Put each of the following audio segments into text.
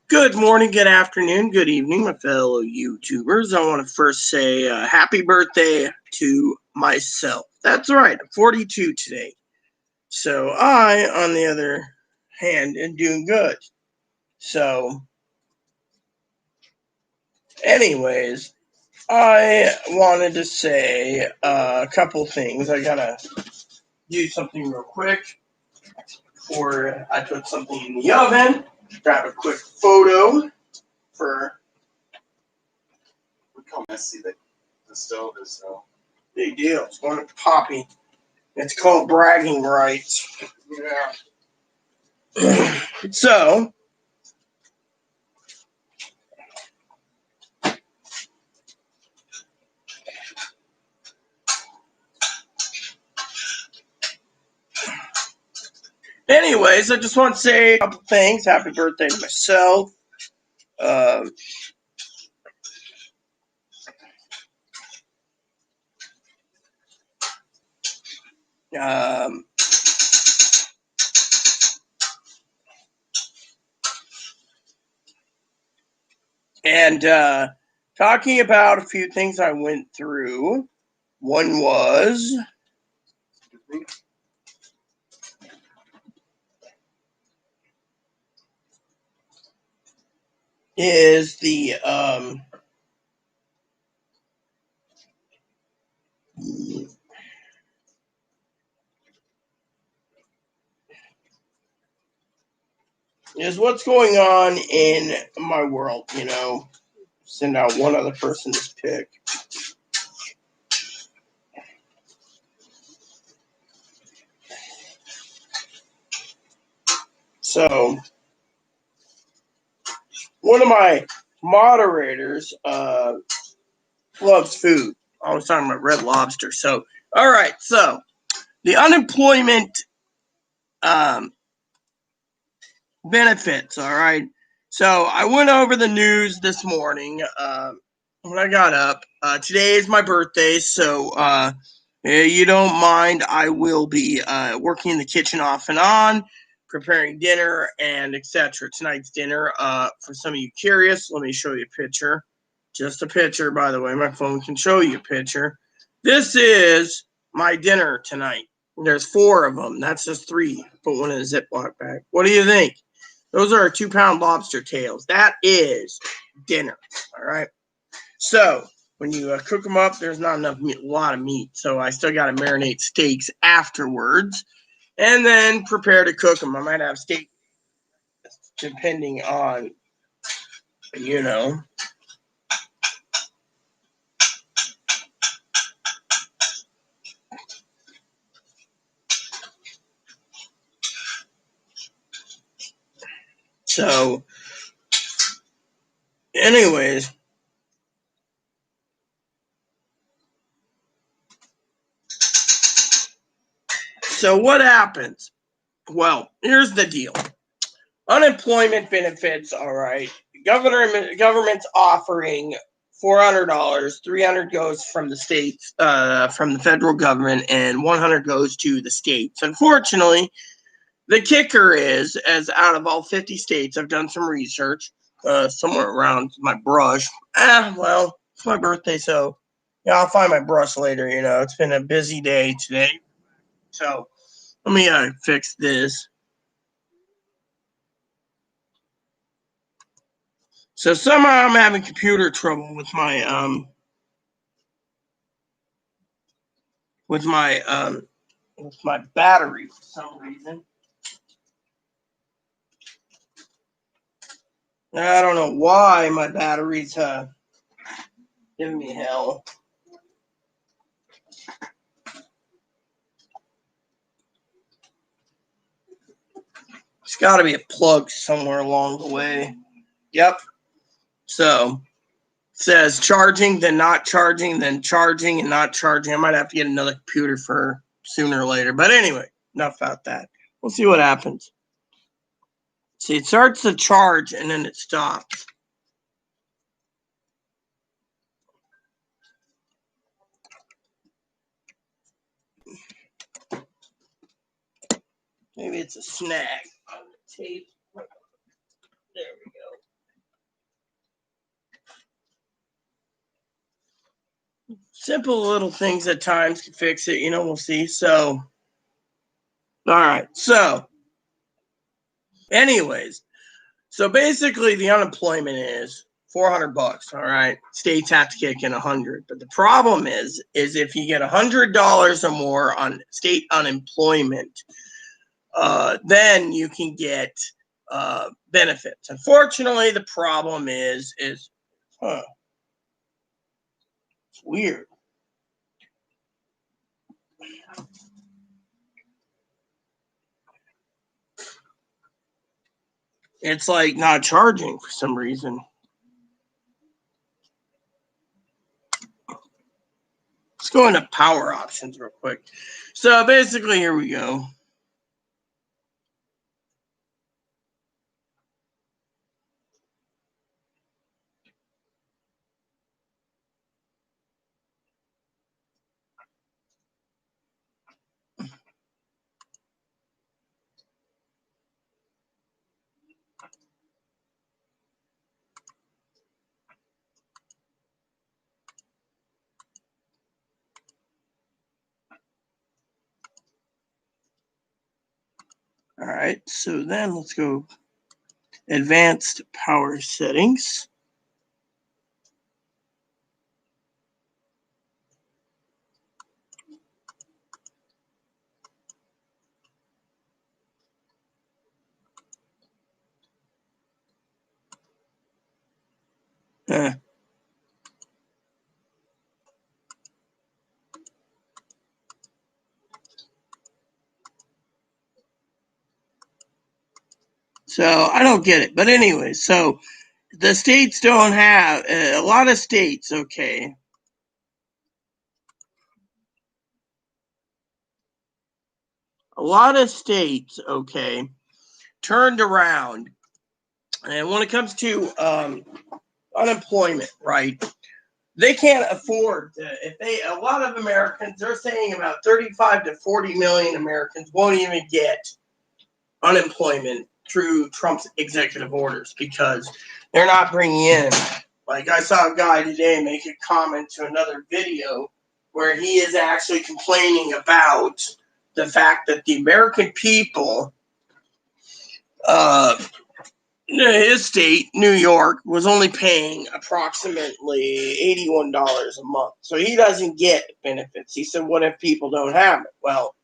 Good morning, good afternoon, good evening, my fellow YouTubers. I want to first say happy birthday to myself. That's right, I'm 42 today. So I, on the other hand, am doing good. So, anyways, I wanted to say a couple things. I gotta do something real quick before I put something in the oven. Grab a quick photo for. Look how messy the stove is, though. Big deal. It's going to Poppy. It's called bragging rights. Yeah. So, anyways, I just want to say a couple things. Happy birthday to myself. And talking about a few things I went through. One is the is what's going on in my world. Send out one other person to pick. So, one of my moderators loves food. I was talking about Red Lobster. So, all right. So, the unemployment benefits. All right. So, I went over the news this morning when I got up. Today is my birthday. So, you don't mind, I will be working in the kitchen off and on, preparing dinner and etc. Tonight's dinner, for some of you curious, let me show you a picture. Just a picture, by the way. My phone can show you a picture. This is my dinner tonight. There's 4 of them. That's just 3. Put one in a Ziploc bag. What do you think? Those are 2-pound lobster tails. That is dinner. All right. So, when you cook them up, there's not enough meat, a lot of meat. So I still got to marinate steaks afterwards and then prepare to cook them. I might have steak depending on, So, anyways. So what happens? Well, here's the deal. Unemployment benefits, all right. Government's offering $400, $300 goes from the states, from the federal government, and $100 goes to the states. Unfortunately, the kicker is, as out of all 50 states, I've done some research, somewhere around my brush. Well, it's my birthday, so yeah, I'll find my brush later. It's been a busy day today, so let me fix this. So somehow I'm having computer trouble with my battery for some reason. I don't know why my battery's giving me hell. It's got to be a plug somewhere along the way. Yep. So it says charging, then not charging, then charging and not charging. I might have to get another computer for sooner or later. But anyway, enough about that. We'll see what happens. See, it starts to charge and then it stops. Maybe it's a snag on the tape. There we go. Simple little things at times can fix it, we'll see. So, all right. So, anyways, so basically the unemployment is $400. All right. States have to kick in 100. But the problem is if you get $100 or more on state unemployment, then you can get benefits. Unfortunately, the problem is it's weird. It's like not charging for some reason. Let's go into power options real quick. So basically, here we go. All right, so then let's go advanced power settings. So I don't get it. But anyway, so the states don't have a lot of states, okay. A lot of states, okay, turned around. And when it comes to unemployment, right? They can't afford a lot of Americans, they're saying about 35 to 40 million Americans won't even get unemployment through Trump's executive orders because they're not bringing in. Like I saw a guy today make a comment to another video where he is actually complaining about the fact that the American people, his state, New York, was only paying approximately $81 a month. So he doesn't get benefits. He said, what if people don't have it? Well,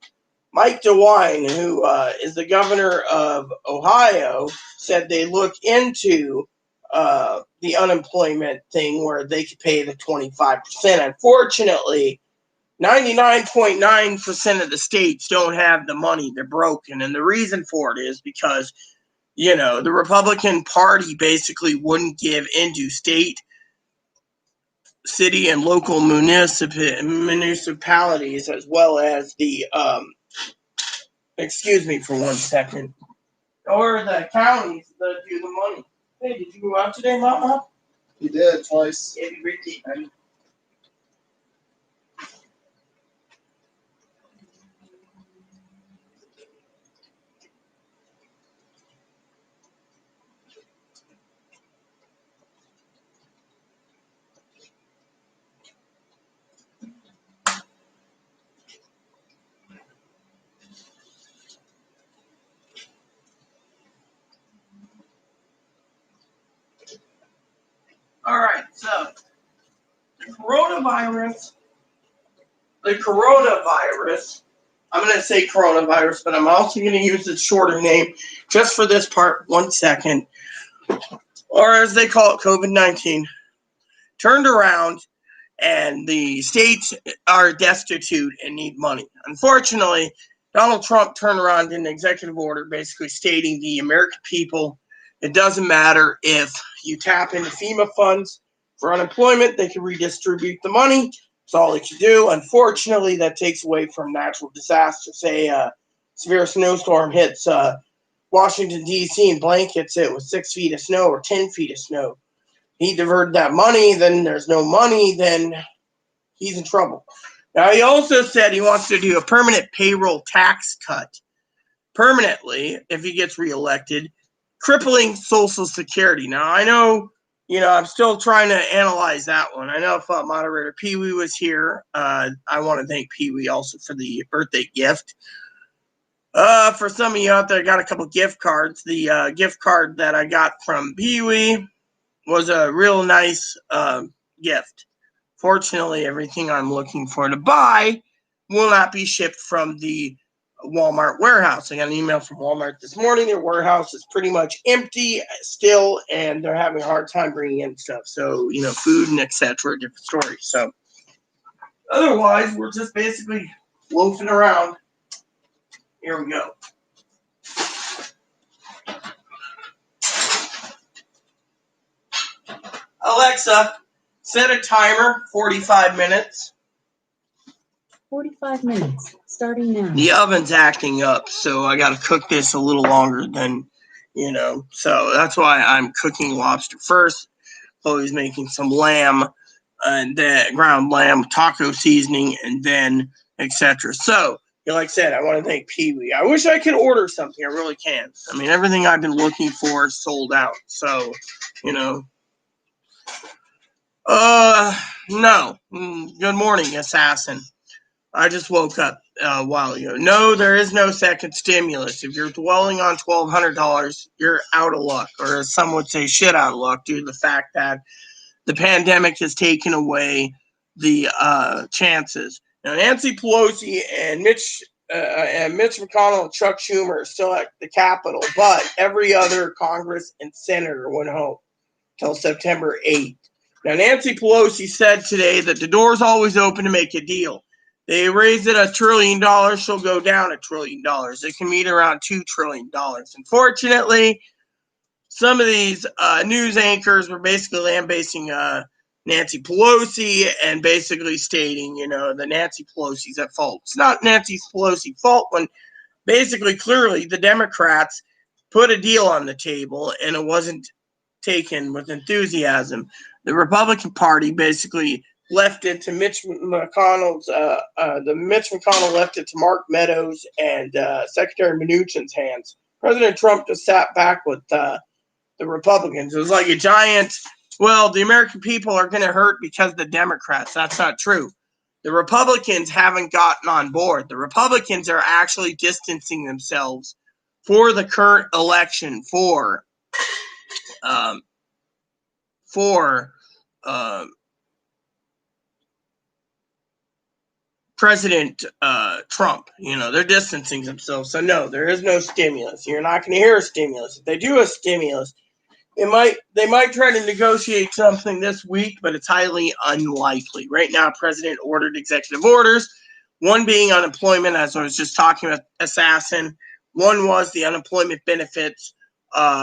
Mike DeWine, who is the governor of Ohio, said they look into the unemployment thing where they could pay the 25%. Unfortunately, 99.9% of the states don't have the money. They're broken. And the reason for it is because, the Republican Party basically wouldn't give into state, city, and local municipalities as well as the excuse me for 1 second. Or the counties that do the money. Hey, did you go out today, Mama? He did twice. Happy birthday, buddy. All right, so coronavirus. The coronavirus. I'm going to say coronavirus, but I'm also going to use its shorter name just for this part. 1 second. Or as they call it, COVID-19. Turned around, and the states are destitute and need money. Unfortunately, Donald Trump turned around in an executive order basically stating the American people, it doesn't matter if you tap into FEMA funds for unemployment, they can redistribute the money. That's all they can do. Unfortunately, that takes away from natural disasters. Say a severe snowstorm hits Washington, D.C. and blankets it with 6 feet of snow or 10 feet of snow. He diverted that money, then there's no money, then he's in trouble. Now, he also said he wants to do a permanent payroll tax cut permanently if he gets reelected, crippling Social Security. Now, I know, I'm still trying to analyze that one. I know if moderator Pee Wee was here, I want to thank Pee Wee also for the birthday gift. For some of you out there, I got a couple gift cards. The gift card that I got from Pee Wee was a real nice gift. Fortunately, everything I'm looking for to buy will not be shipped from the Walmart warehouse. I got an email from Walmart this morning. Their warehouse is pretty much empty still, and they're having a hard time bringing in stuff. So, food and etc. Different story. So, otherwise, we're just basically loafing around. Here we go. Alexa, set a timer, 45 minutes. 45 minutes, starting now. The oven's acting up, so I got to cook this a little longer than, so that's why I'm cooking lobster first. Chloe's making some lamb, and then ground lamb, taco seasoning, and then etc. So, like I said, I want to thank Pee Wee. I wish I could order something. I really can. I mean, everything I've been looking for is sold out. So, no. Good morning, assassin. I just woke up a while ago. No, there is no second stimulus. If you're dwelling on $1,200, you're out of luck, or as some would say, shit out of luck, due to the fact that the pandemic has taken away the chances. Now, Nancy Pelosi and Mitch McConnell and Chuck Schumer are still at the Capitol, but every other Congress and senator went home till September 8th. Now, Nancy Pelosi said today that the door's always open to make a deal. They raise it $1 trillion, she'll go down $1 trillion. It can meet around $2 trillion. Unfortunately, some of these news anchors were basically lambasting Nancy Pelosi and basically stating, that Nancy Pelosi's at fault. It's not Nancy Pelosi's fault when basically clearly the Democrats put a deal on the table and it wasn't taken with enthusiasm. The Republican Party basically left it to Mitch McConnell's. Mitch McConnell left it to Mark Meadows and Secretary Mnuchin's hands. President Trump just sat back with the Republicans. It was like a giant. Well, the American people are going to hurt because of the Democrats. That's not true. The Republicans haven't gotten on board. The Republicans are actually distancing themselves for the current election for President Trump. They're distancing themselves. So no, there is no stimulus. You're not going to hear a stimulus. If they do a stimulus, they might try to negotiate something this week, but it's highly unlikely. Right now, President ordered executive orders, one being unemployment, as I was just talking about, assassin. One was the unemployment benefits.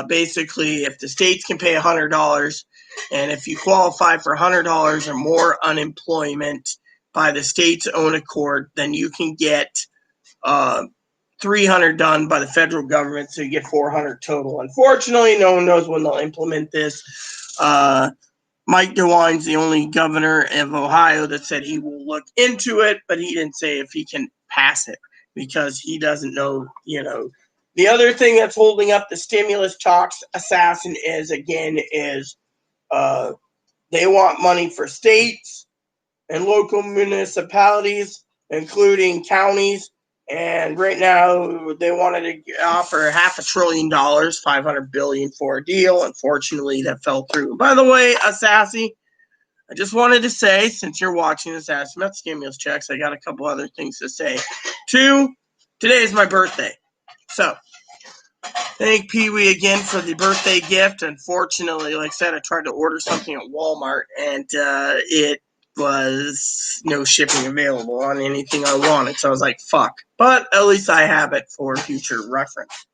Basically, if the states can pay $100, and if you qualify for $100 or more unemployment by the state's own accord, then you can get 300 done by the federal government, so you get 400 total. Unfortunately, no one knows when they'll implement this. Mike DeWine's the only governor of Ohio that said he will look into it, but he didn't say if he can pass it because he doesn't know, The other thing that's holding up the stimulus talks, assassin, is they want money for states and local municipalities, including counties. And right now, they wanted to offer $500 billion, $500 billion for a deal. Unfortunately, that fell through. By the way, Sassy, I just wanted to say, since you're watching this, ask about stimulus checks. I got a couple other things to say. 2, today is my birthday. So, thank Pee Wee again for the birthday gift. Unfortunately, like I said, I tried to order something at Walmart, and it was no shipping available on anything I wanted. So I was like, fuck. But at least I have it for future reference.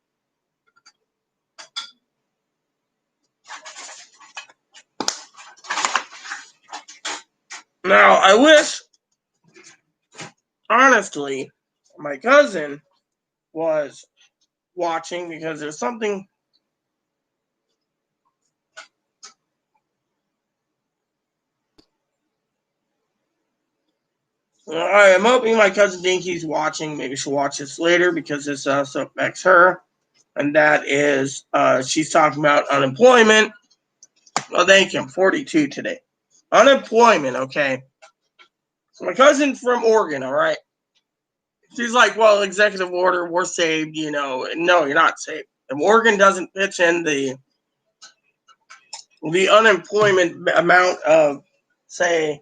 Now, I wish, honestly, my cousin was watching because there's something. I'm hoping my cousin Dinky's watching. Maybe she'll watch this later because this also affects her. And that is, she's talking about unemployment. Well, thank you. I'm 42 today. Unemployment, okay. So my cousin from Oregon, all right. She's like, well, executive order, we're saved, No, you're not saved. If Oregon doesn't pitch in the unemployment amount of, say,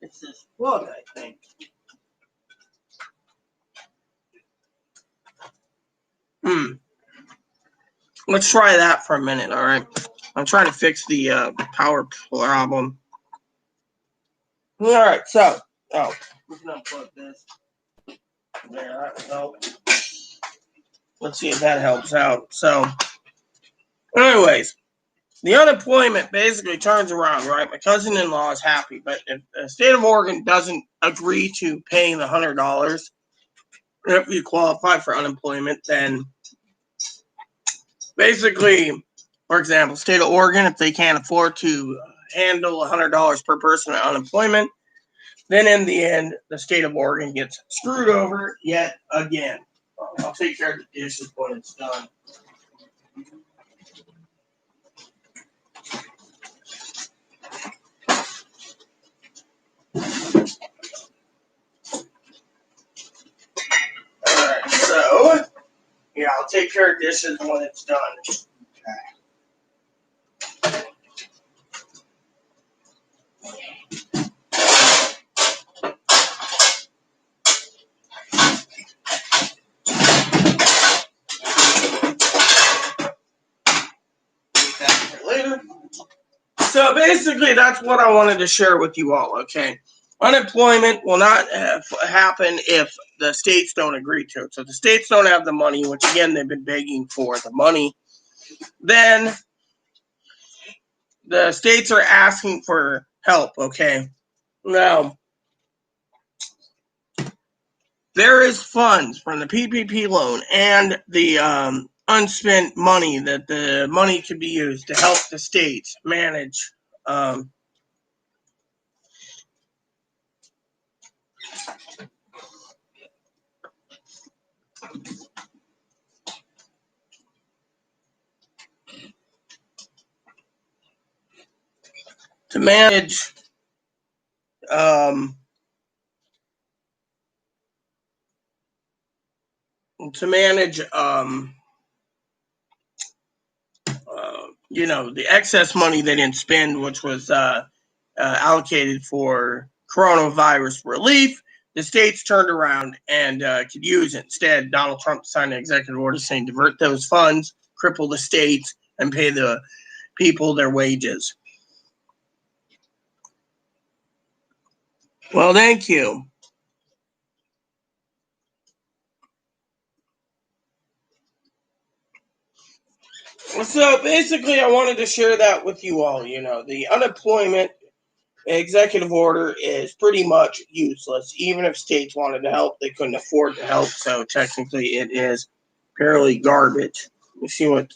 it's this book, I think. Let's try that for a minute, all right? I'm trying to fix the power problem. All right, so, we can unplug this. There, that will help. Let's see if that helps out. So, anyways, the unemployment basically turns around, right? My cousin-in-law is happy, but if the state of Oregon doesn't agree to paying the $100, if you qualify for unemployment, then basically, for example, state of Oregon, if they can't afford to handle $100 per person at unemployment, then in the end, the state of Oregon gets screwed over yet again. I'll take care of the dishes when it's done. Alright, so, yeah, I'll take care of dishes when it's done. Later. So basically, that's what I wanted to share with you all, okay? Unemployment will not happen if the states don't agree to it. So if the states don't have the money, which again, they've been begging for the money, then the states are asking for help, okay? Now, there is funds from the PPP loan and the unspent money that the money could be used to help the states manage to manage um, to manage the excess money they didn't spend, which was allocated for coronavirus relief. The states turned around and could use it. Instead, Donald Trump signed an executive order saying divert those funds, cripple the states, and pay the people their wages. Well, thank you. So basically, I wanted to share that with you all. The unemployment executive order is pretty much useless. Even if states wanted to help, they couldn't afford to help. So technically, it is purely garbage. You see what?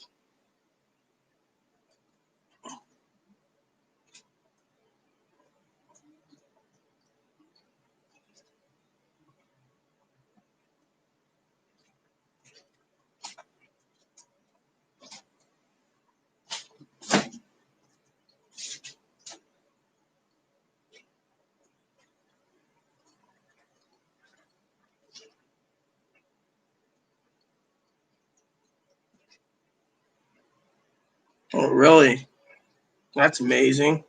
Oh, really? That's amazing.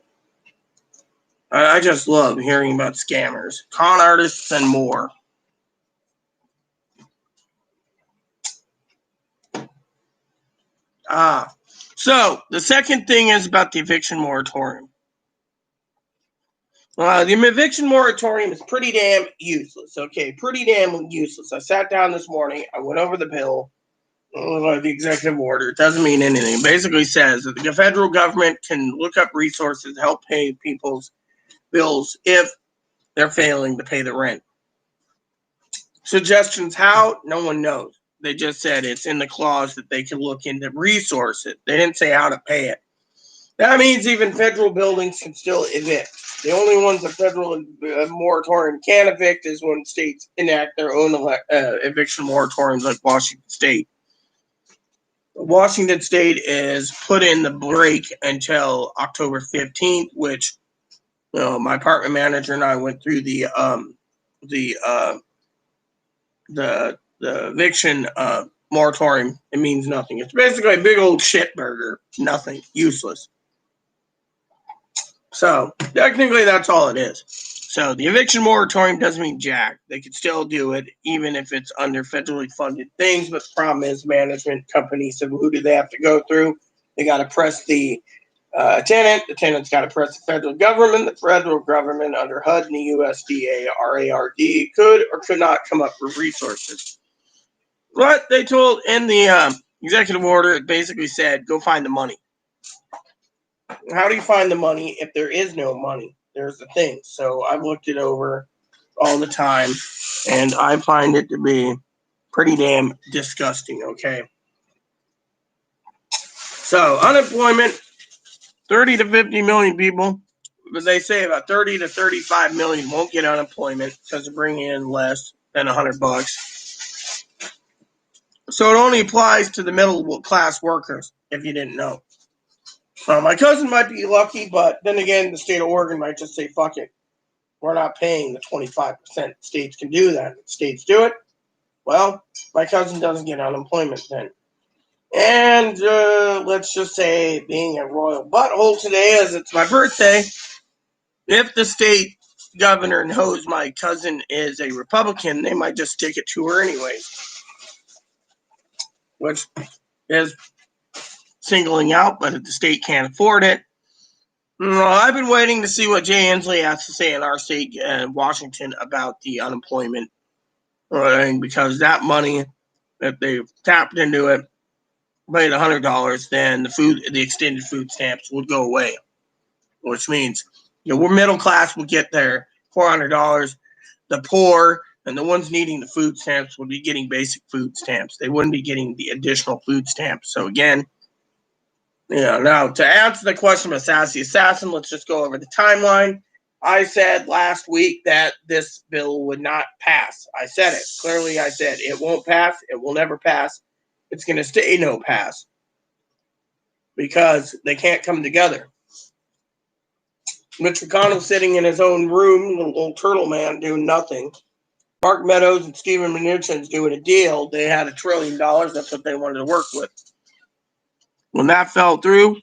I just love hearing about scammers, con artists, and more. So the second thing is about the eviction moratorium. The eviction moratorium is pretty damn useless. Okay, pretty damn useless. I sat down this morning. I went over the bill. The executive order. It doesn't mean anything. It basically says that the federal government can look up resources to help pay people's bills if they're failing to pay the rent. Suggestions how? No one knows. They just said it's in the clause that they can look into resource it. They didn't say how to pay it. That means even federal buildings can still evict. The only ones the federal moratorium can evict is when states enact their own eviction moratoriums, like Washington State. Washington State is put in the break until October 15th, which my apartment manager and I went through the eviction moratorium. It means nothing. It's basically a big old shit burger. Nothing. Useless. So technically, that's all it is. So the eviction moratorium doesn't mean jack. They could still do it even if it's under federally funded things. But the problem is, management companies. So who do they have to go through? They got to press the tenant. The tenant's got to press the federal government. The federal government under HUD and the USDA RARD could or could not come up with resources. But they told in the executive order, it basically said, go find the money. How do you find the money if there is no money? There's the thing. So I've looked it over all the time, and I find it to be pretty damn disgusting, okay? So unemployment, 30 to 50 million people, but they say about 30 to 35 million won't get unemployment because they're bringing in less than $100. So it only applies to the middle class workers, if you didn't know. My cousin might be lucky, but then again, the state of Oregon might just say, fuck it. We're not paying the 25%. States can do that. If states do it, well, my cousin doesn't get unemployment then. And let's just say, being a royal butthole today, as it's my birthday, if the state governor knows my cousin is a Republican, they might just stick it to her anyways. Which is singling out, but if the state can't afford it, I've been waiting to see what Jay Inslee has to say in our state, Washington, about the unemployment, because that money, if they tapped into it, paid $100, then the extended food stamps would go away, which means we're middle class will get their $400. The poor and the ones needing the food stamps would be getting basic food stamps. They wouldn't be getting the additional food stamps. So again, now to answer the question of Sassy Assassin, let's just go over the timeline. I said last week that this bill would not pass. I said it. Clearly, I said it won't pass. It will never pass. It's going to stay no pass because they can't come together. Mitch McConnell sitting in his own room, little turtle man, doing nothing. Mark Meadows and Stephen Mnuchin's doing a deal. They had $1 trillion. That's what they wanted to work with. When that fell through,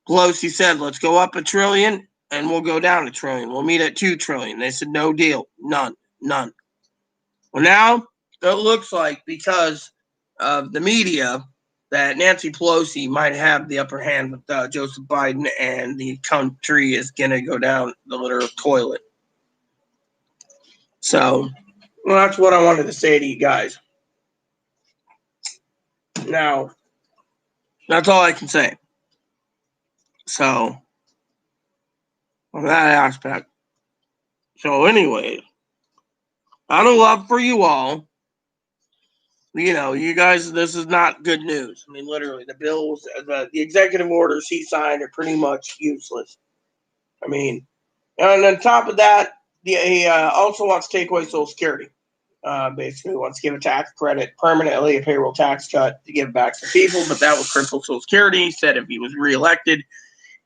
Pelosi said, let's go up $1 trillion and we'll go down $1 trillion. We'll meet at $2 trillion. They said, no deal. None. Well, now it looks like because of the media that Nancy Pelosi might have the upper hand with Joseph Biden, and the country is going to go down the literal toilet. So that's what I wanted to say to you guys. Now, that's all I can say. So, on that aspect. So, anyways, out of love for you all, you guys, this is not good news. I mean, literally, the bills, the executive orders he signed are pretty much useless. I mean, and on top of that, he also wants to take away Social Security. Basically, wants to give a tax credit permanently, a payroll tax cut to give back to people, but that would cripple Social Security. He said if he was reelected,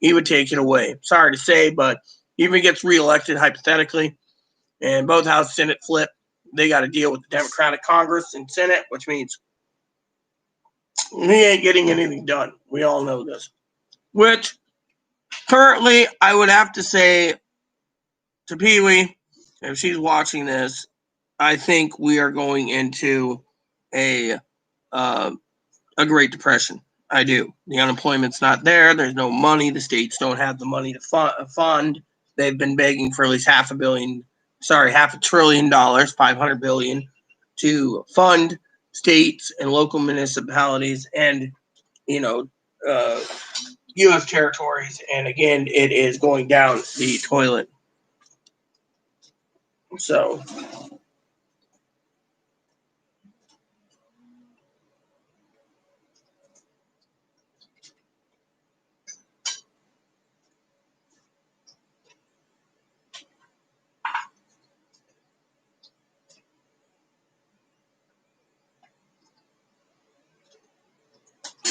he would take it away. Sorry to say, but even if he gets reelected, hypothetically, and both House and Senate flip, they got to deal with the Democratic Congress and Senate, which means he ain't getting anything done. We all know this. Which, currently, I would have to say to Pee-wee, if she's watching this, I think we are going into a Great Depression. I do. The unemployment's not there. There's no money. The states don't have the money to fund. They've been begging for at least $500 billion, $500 billion, to fund states and local municipalities and, U.S. territories. And again, it is going down the toilet. So,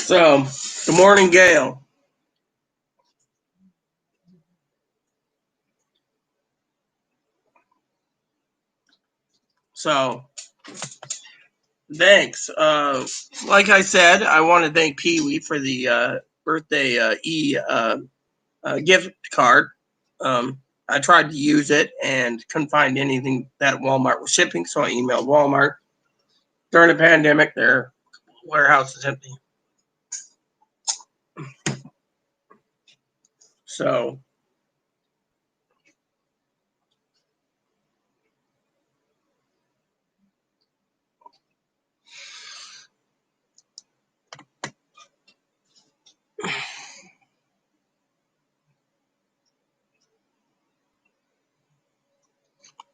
So, good morning, Gail. So, thanks. Like I said, I want to thank Pee Wee for the birthday gift card. I tried to use it and couldn't find anything that Walmart was shipping, so I emailed Walmart. During the pandemic, their warehouse is empty. So,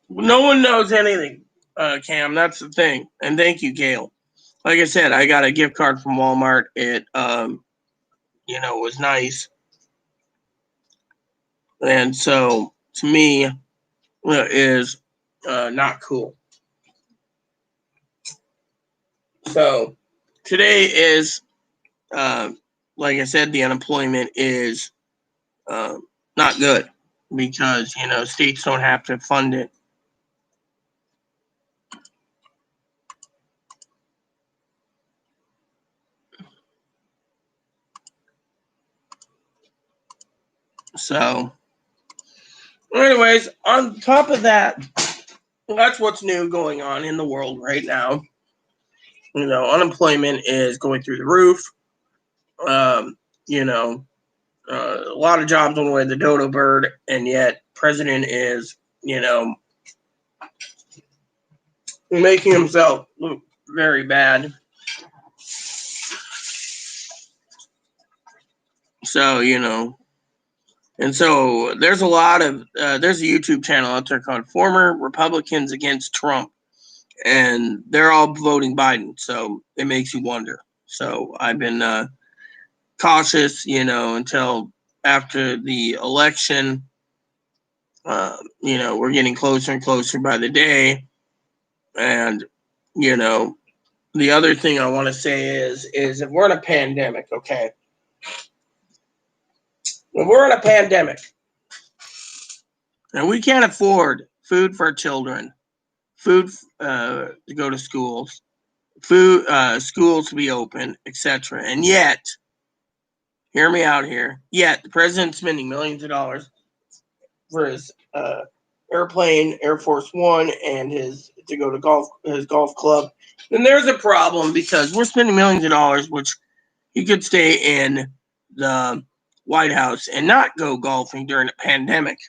no one knows anything, Cam. That's the thing. And thank you, Gail. Like I said, I got a gift card from Walmart. It, was nice. And so, to me, is not cool. So, today is, uh, like I said, the unemployment is uh, not good because, states don't have to fund it. So, anyways, on top of that, that's what's new going on in the world right now. Unemployment is going through the roof. Um, a lot of jobs on the way to the dodo bird, and yet president is, making himself look very bad. So, and so there's a lot of there's a YouTube channel out there called Former Republicans Against Trump, and they're all voting Biden. So it makes you wonder. So I've been cautious, until after the election. We're getting closer and closer by the day, and the other thing I want to say is if we're in a pandemic, okay, if we're in a pandemic and we can't afford food for our children, food to go to schools, food schools to be open, etc., and yet, hear me out here, yet the president's spending millions of dollars for his airplane, Air Force One, and his to go to his golf club, then there's a problem because we're spending millions of dollars, which he could stay in the White House and not go golfing during a pandemic.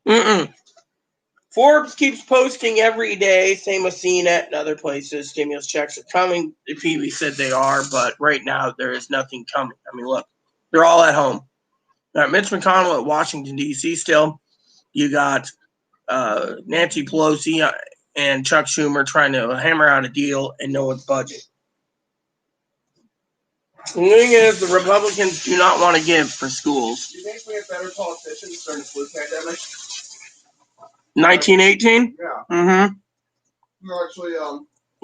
Mm-mm. Forbes keeps posting every day, same with CNET and other places. Stimulus checks are coming. The PV said they are, but right now there is nothing coming. I mean, look, they're all at home. Mitch McConnell at Washington, D.C. still. You got Nancy Pelosi and Chuck Schumer trying to hammer out a deal and no one's budget. The thing is, the Republicans do not want to give for schools. Do you think we have better politicians during the flu pandemic? 1918? Yeah. Mm-hmm. No, actually,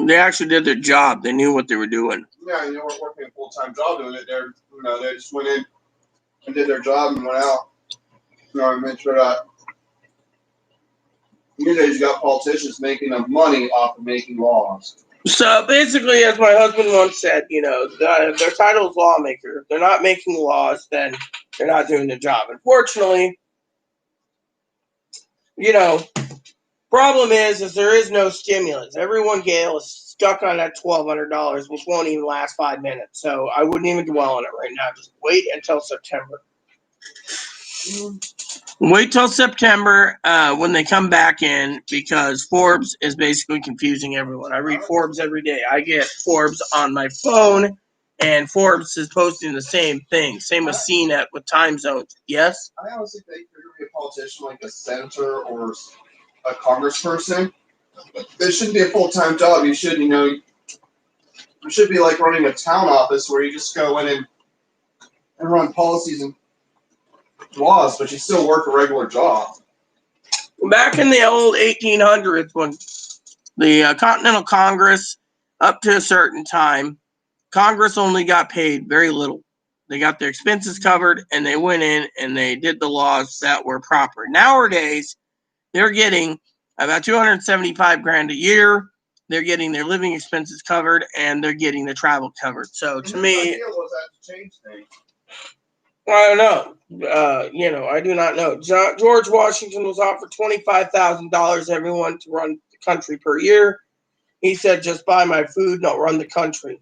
They actually did their job. They knew what they were doing. yeah, we're working a full-time job doing it. They just went in and did their job and went out. And made sure that nowadays you got politicians making enough money off of making laws. So basically, as my husband once said, their title is lawmaker. If they're not making laws, then they're not doing the job. Unfortunately, problem is there is no stimulus. Everyone, Gail, is stuck on that $1,200, which won't even last 5 minutes. So I wouldn't even dwell on it right now. Just wait until September. Wait till September when they come back in, because Forbes is basically confusing everyone. I read Forbes every day. I get Forbes on my phone, and Forbes is posting the same thing. Same with CNET with time zones. Yes? I honestly think if you're going to be a politician like a senator or a congressperson, it shouldn't be a full-time job. You should, you should be like running a town office where you just go in and run policies and laws, but you still work a regular job. Back in the old 1800s, when The Continental Congress, up to a certain time, Congress only got paid very little. They got their expenses covered, and they went in and they did the laws that were proper. Nowadays, they're getting about 275 grand a year. They're getting their living expenses covered, and they're getting the travel covered. So to me, idea was that to change things. I don't know. I do not know. George Washington was offered $25,000 everyone to run the country per year. He said, "Just buy my food, and I'll run the country."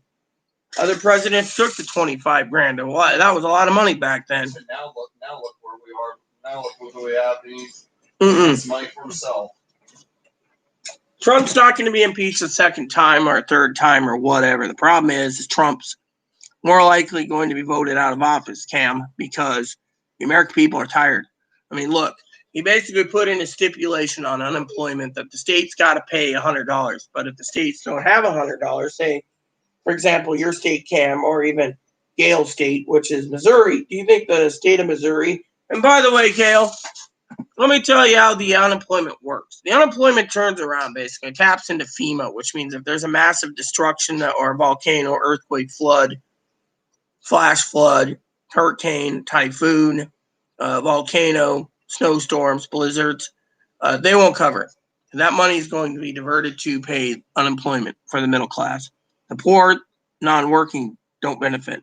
Other presidents took the 25 grand. That was a lot of money back then. And now look where we are. Now look where we have. He's money for himself. Trump's not going to be impeached a second time or a third time or whatever. The problem is Trump's more likely going to be voted out of office, Cam, because the American people are tired. I mean, look, he basically put in a stipulation on unemployment that the state's got to pay $100. But if the states don't have $100, say, for example, your state, Cam, or even Gale State, which is Missouri, do you think the state of Missouri, and by the way, Gale, let me tell you how the unemployment works. The unemployment turns around, basically, taps into FEMA, which means if there's a massive destruction or a volcano, earthquake, flood, flash flood, hurricane, typhoon, volcano, snowstorms, blizzards, they won't cover it. And that money is going to be diverted to pay unemployment for the middle class. The poor, non-working, don't benefit.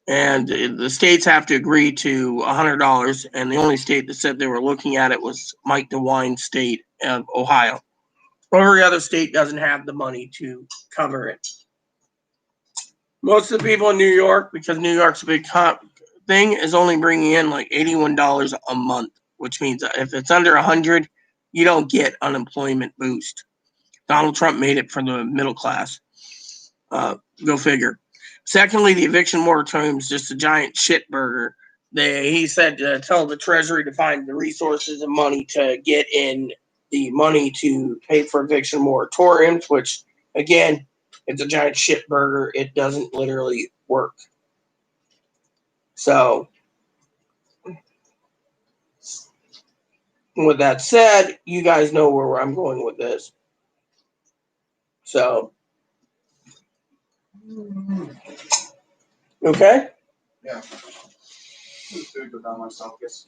And the states have to agree to $100. And the only state that said they were looking at it was Mike DeWine's state of Ohio. Every other state doesn't have the money to cover it. Most of the people in New York, because New York's a big thing, is only bringing in like $81 a month, which means if it's under 100, you don't get unemployment boost. Donald Trump made it for the middle class. Go figure. Secondly, the eviction moratorium is just a giant shit burger. He said tell the Treasury to find the resources and money to get in the money to pay for eviction moratoriums, which, again, it's a giant shit burger. It doesn't literally work. So, with that said, you guys know where I'm going with this. So, okay? Yeah.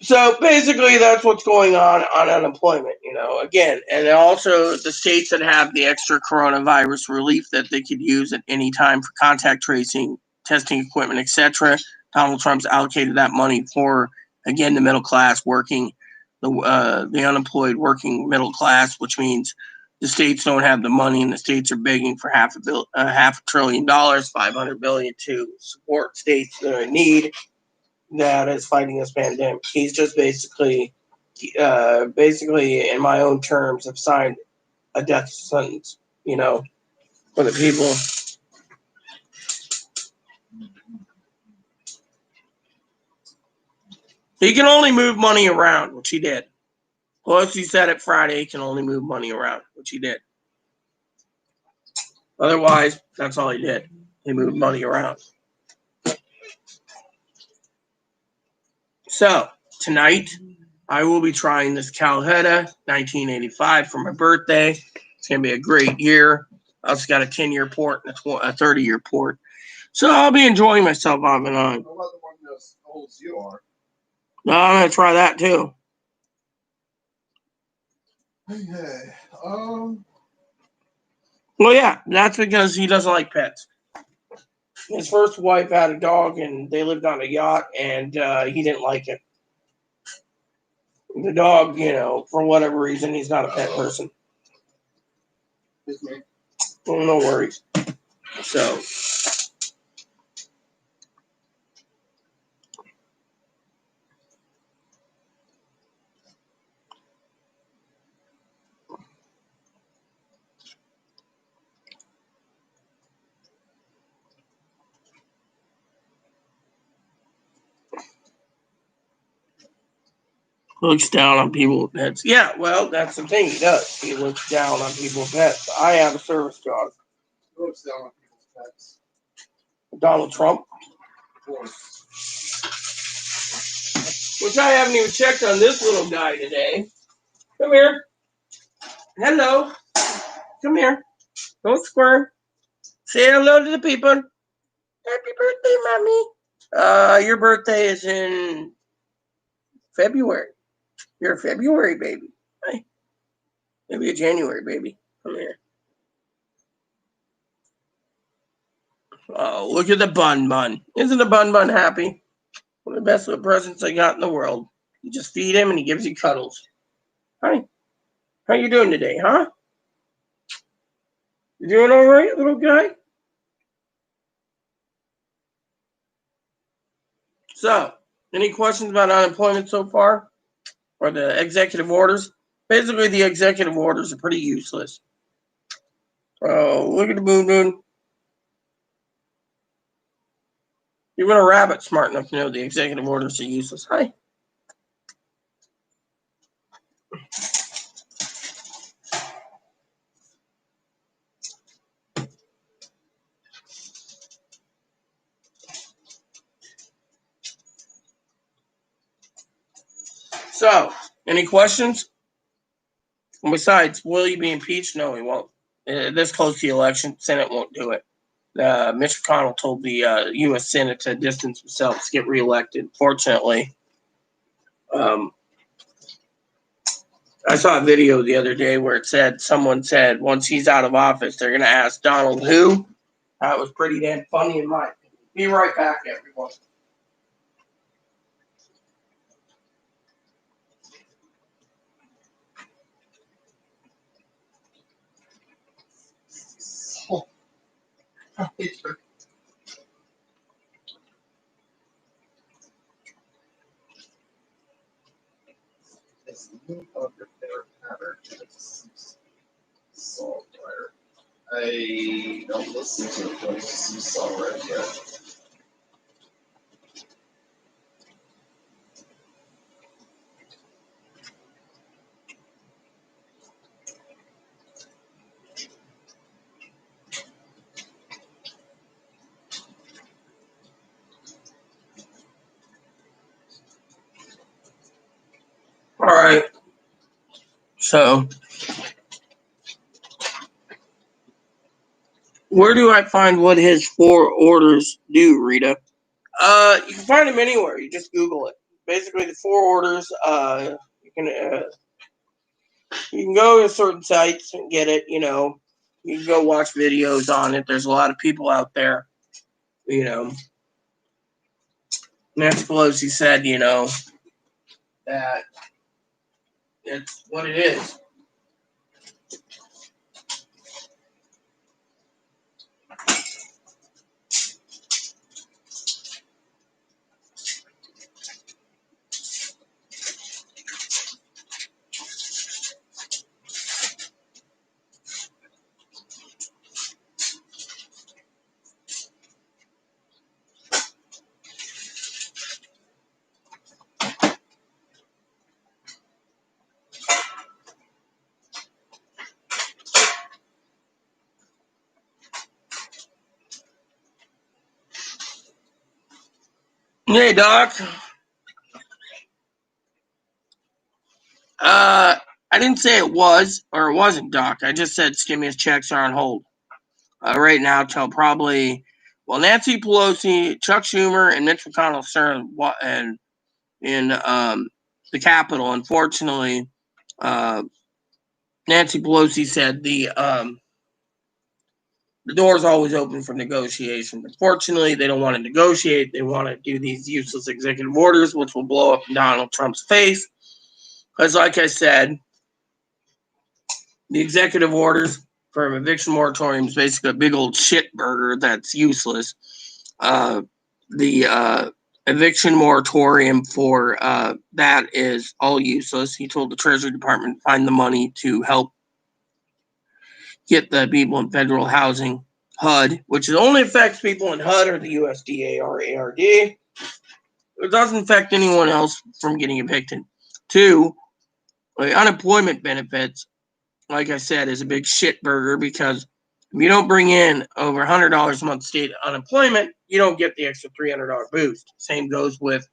So basically, that's what's going on unemployment, again. And also the states that have the extra coronavirus relief that they could use at any time for contact tracing, testing equipment, etc. Donald Trump's allocated that money for, again, the middle class working, the unemployed working middle class, which means the states don't have the money, and the states are begging for half $500 billion, $500 billion to support states that are in need that is fighting this pandemic. He's just basically, in my own terms, have signed a death sentence, for the people. He can only move money around, which he did. Plus, he said it Friday, he can only move money around, which he did. Otherwise, that's all he did. He moved money around. So, tonight, I will be trying this Calheta 1985 for my birthday. It's going to be a great year. I also got a 10-year port and a 30-year port. So I'll be enjoying myself off and on. What about the one that's old as you are? No, I'm going to try that too. Okay. Well, yeah, that's because he doesn't like pets. His first wife had a dog, and they lived on a yacht, and he didn't like it. The dog, for whatever reason, he's not a pet person. Well, no worries. So, looks down on people with pets. Yeah, well, that's the thing he does. He looks down on people with pets. I have a service dog. He looks down on people's pets. Donald Trump. Of course. Which I haven't even checked on this little guy today. Come here. Hello. Come here. Don't squirm. Say hello to the people. Happy birthday, mommy. Your birthday is in February. You're a February baby. Hey, maybe a January baby. Come here. Oh, look at the bun. Isn't the bun happy? One of the best little presents I got in the world. You just feed him and he gives you cuddles. Hi. How you doing today, huh? You doing all right, little guy? So, any questions about unemployment so far? Or the executive orders? Basically, the executive orders are pretty useless. Oh, look at the moon. Even a rabbit smart enough to know the executive orders are useless. Hi. So, any questions? And besides, will he be impeached? No, he won't. This close to the election, Senate won't do it. Mitch McConnell told the U.S. Senate to distance themselves to get reelected. Fortunately, um, I saw a video the other day where someone said once he's out of office, they're going to ask Donald who. That was pretty damn funny in my opinion. Be right back, everyone. I don't listen to it, but it's just a songwriter yet. All right. So, where do I find what his four orders do, Rita? You can find them anywhere. You just Google it. Basically, the four orders. You can go to certain sites and get it. You can go watch videos on it. There's a lot of people out there. You know, Nancy Pelosi said, that it's what it is. Hey, Doc. I didn't say it was or it wasn't, Doc. I just said stimulus checks are on hold right now till probably. Well, Nancy Pelosi, Chuck Schumer, and Mitch McConnell are in the Capitol. Unfortunately, uh, Nancy Pelosi said the door is always open for negotiation. But fortunately, they don't want to negotiate. They want to do these useless executive orders, which will blow up in Donald Trump's face. Because, like I said, the executive orders for an eviction moratorium is basically a big old shit burger that's useless. The eviction moratorium for that is all useless. He told the Treasury Department to find the money to help get the people in federal housing HUD, which only affects people in HUD or the USDA or ARD. It doesn't affect anyone else from getting evicted. Two, unemployment benefits, like I said, is a big shit burger because if you don't bring in over $100 a month state unemployment, you don't get the extra $300 boost. Same goes with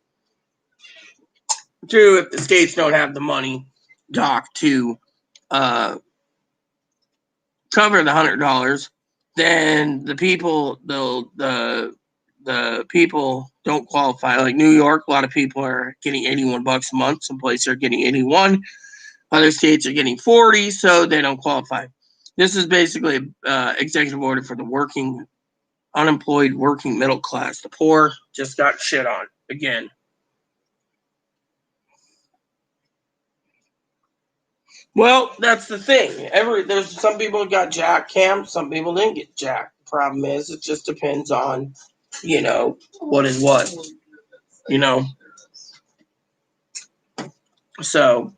two, if the states don't have the money, Doc, to cover the $100, then the people don't qualify. Like New York, a lot of people are getting $81 a month. Some places are getting 81. Other states are getting 40, so they don't qualify. This is basically an executive order for the unemployed working middle class. The poor just got shit on again. Well, that's the thing. There's some people got jack camp, some people didn't get jack. The problem is it just depends on, what is what. You know. So,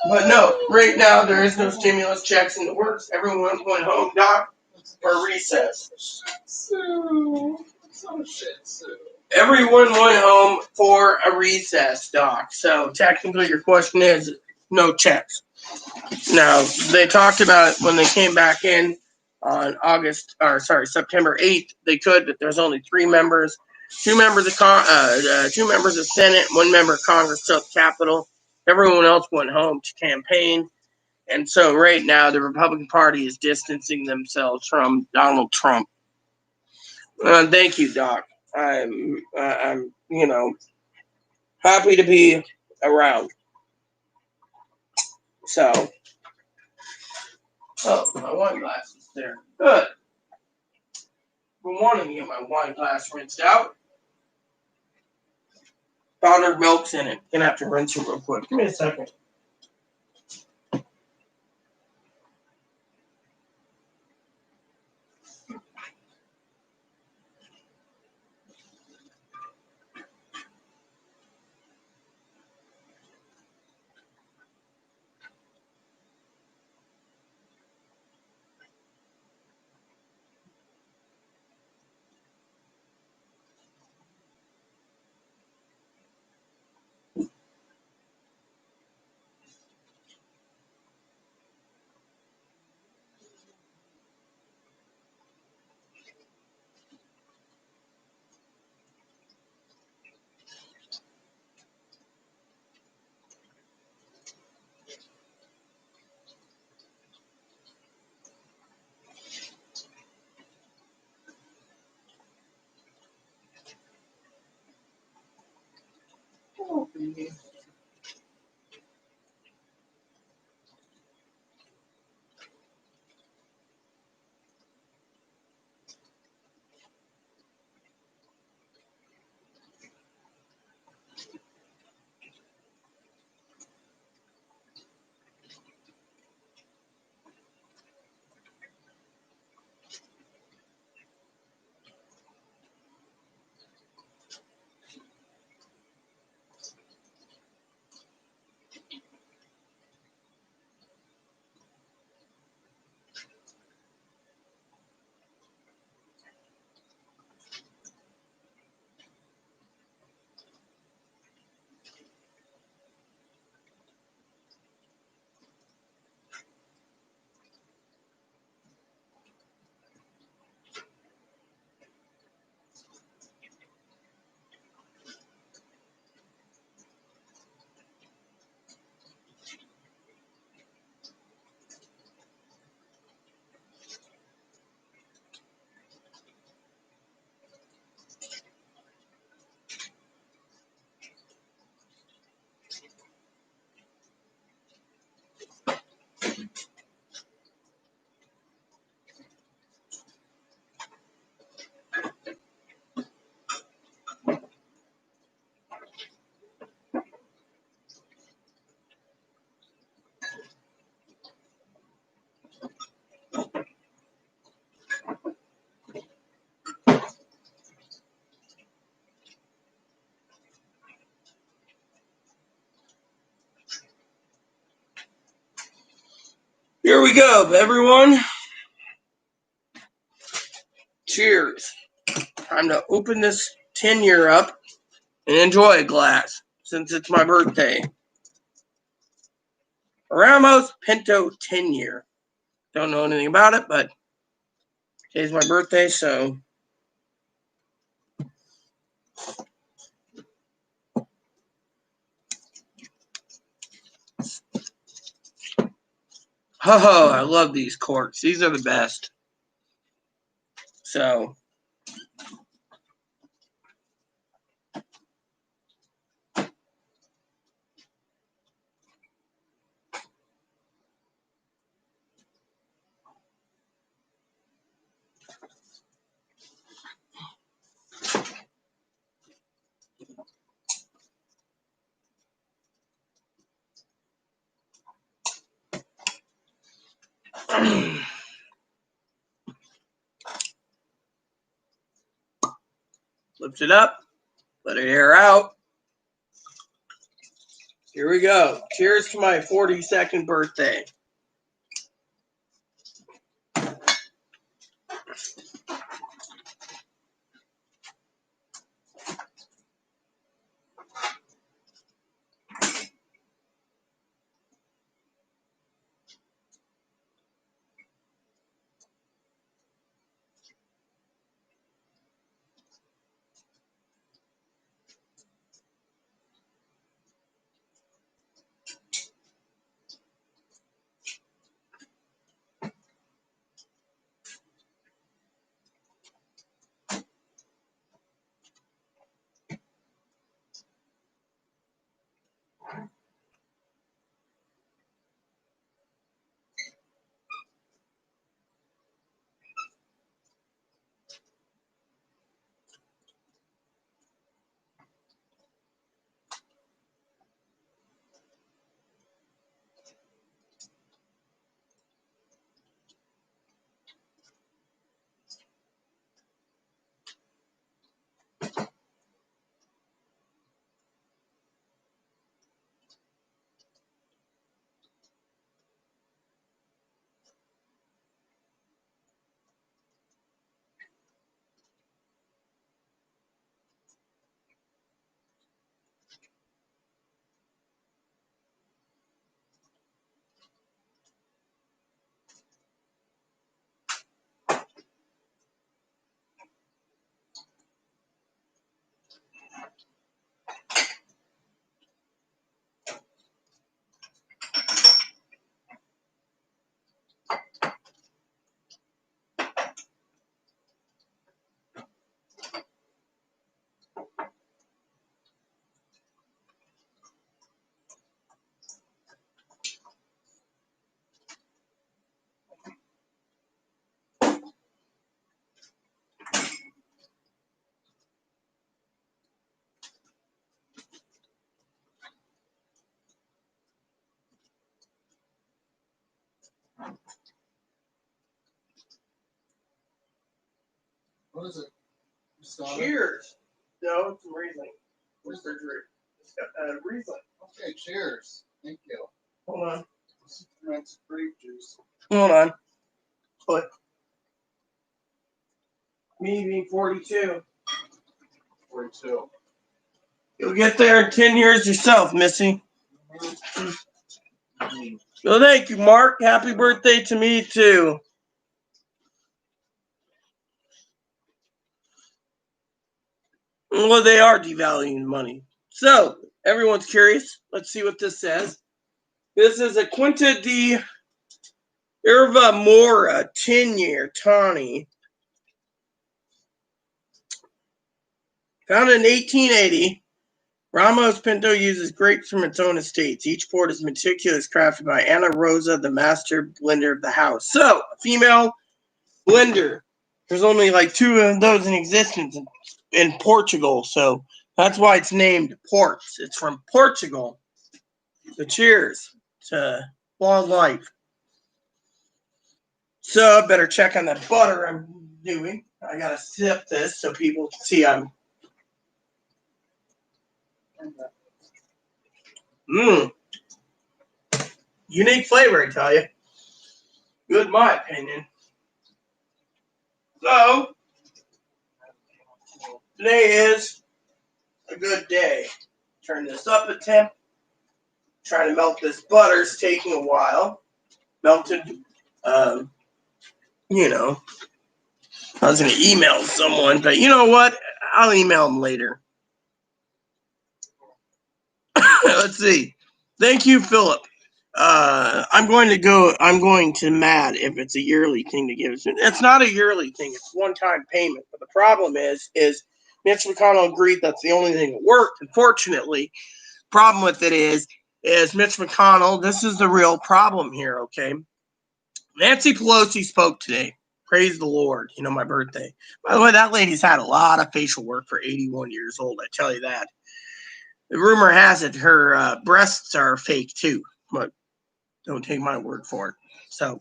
but no, right now there is no stimulus checks in the works. Everyone's going home, doc, for recess. Everyone went home for a recess, doc. So technically, your question is no checks. Now they talked about it when they came back in on September 8th. They could, but there's only 3 members. Two members of Senate, 1 member of Congress took Capitol. Everyone else went home to campaign. And so right now the Republican Party is distancing themselves from Donald Trump. Thank you, Doc. I'm happy to be around. So, my wine glass is there. Good. Been wanting to get my wine glass rinsed out. Powdered milk's in it. Gonna have to rinse it real quick. Give me a second. Here we go, everyone. Cheers. Time to open this 10-year up and enjoy a glass since it's my birthday. Ramos Pinto 10-year. Don't know anything about it, but today's my birthday, so Oh, I love these corks. These are the best. So, lift it up, let it air out. Here we go. Cheers to my 42nd birthday. What is it? Cheers. No, it's Riesling. Where's the drink? It's got Riesling. Okay, cheers. Thank you. Hold on. This is fermented grape juice. Hold on. What? Me being 42. 42. You'll get there in 10 years yourself, Missy. Well, thank you, Mark. Happy birthday to me, too. Well, they are devaluing money. So, everyone's curious. Let's see what this says. This is a Quinta di Erva Mora 10-year tawny. Founded in 1880, Ramos Pinto uses grapes from its own estates. Each port is meticulous, crafted by Ana Rosa, the master blender of the house. So, a female blender. There's only like 2 of those in existence in Portugal, so that's why it's named Ports. It's from Portugal. So cheers to long life. So I better check on that butter I'm doing. I gotta sip this so people can see I'm. Unique flavor, I tell you. Good in my opinion. So today is a good day. Turn this up a temp. Trying to melt this butter is taking a while. Melted, you know. I was going to email someone, but you know what? I'll email them later. Let's see. Thank you, Philip. I'm going to Matt if it's a yearly thing to give us. It's not a yearly thing. It's one-time payment. But the problem is Mitch McConnell agreed that's the only thing that worked. Unfortunately, problem with it is Mitch McConnell, this is the real problem here, okay? Nancy Pelosi spoke today. Praise the Lord. My birthday. By the way, that lady's had a lot of facial work for 81 years old. I tell you that. The rumor has it her breasts are fake too, but don't take my word for it. So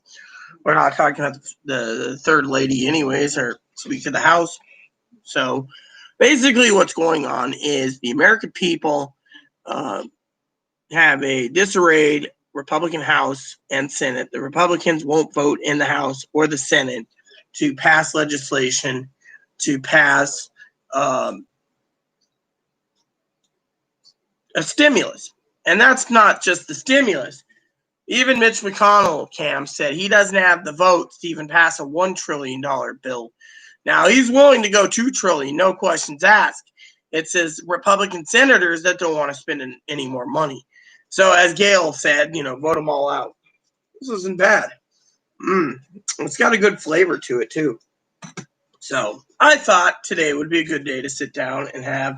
we're not talking about the third lady anyways, or Speaker of the House. So basically what's going on is the American people have a disarrayed Republican House and Senate. The Republicans won't vote in the House or the Senate to pass legislation, to pass a stimulus. And that's not just the stimulus. Even Mitch McConnell, Cam, said he doesn't have the votes to even pass a $1 trillion bill. Now, he's willing to go $2 trillion, no questions asked. It's his Republican senators that don't want to spend any more money. So, as Gail said, vote them all out. This isn't bad. It's got a good flavor to it, too. So, I thought today would be a good day to sit down and have,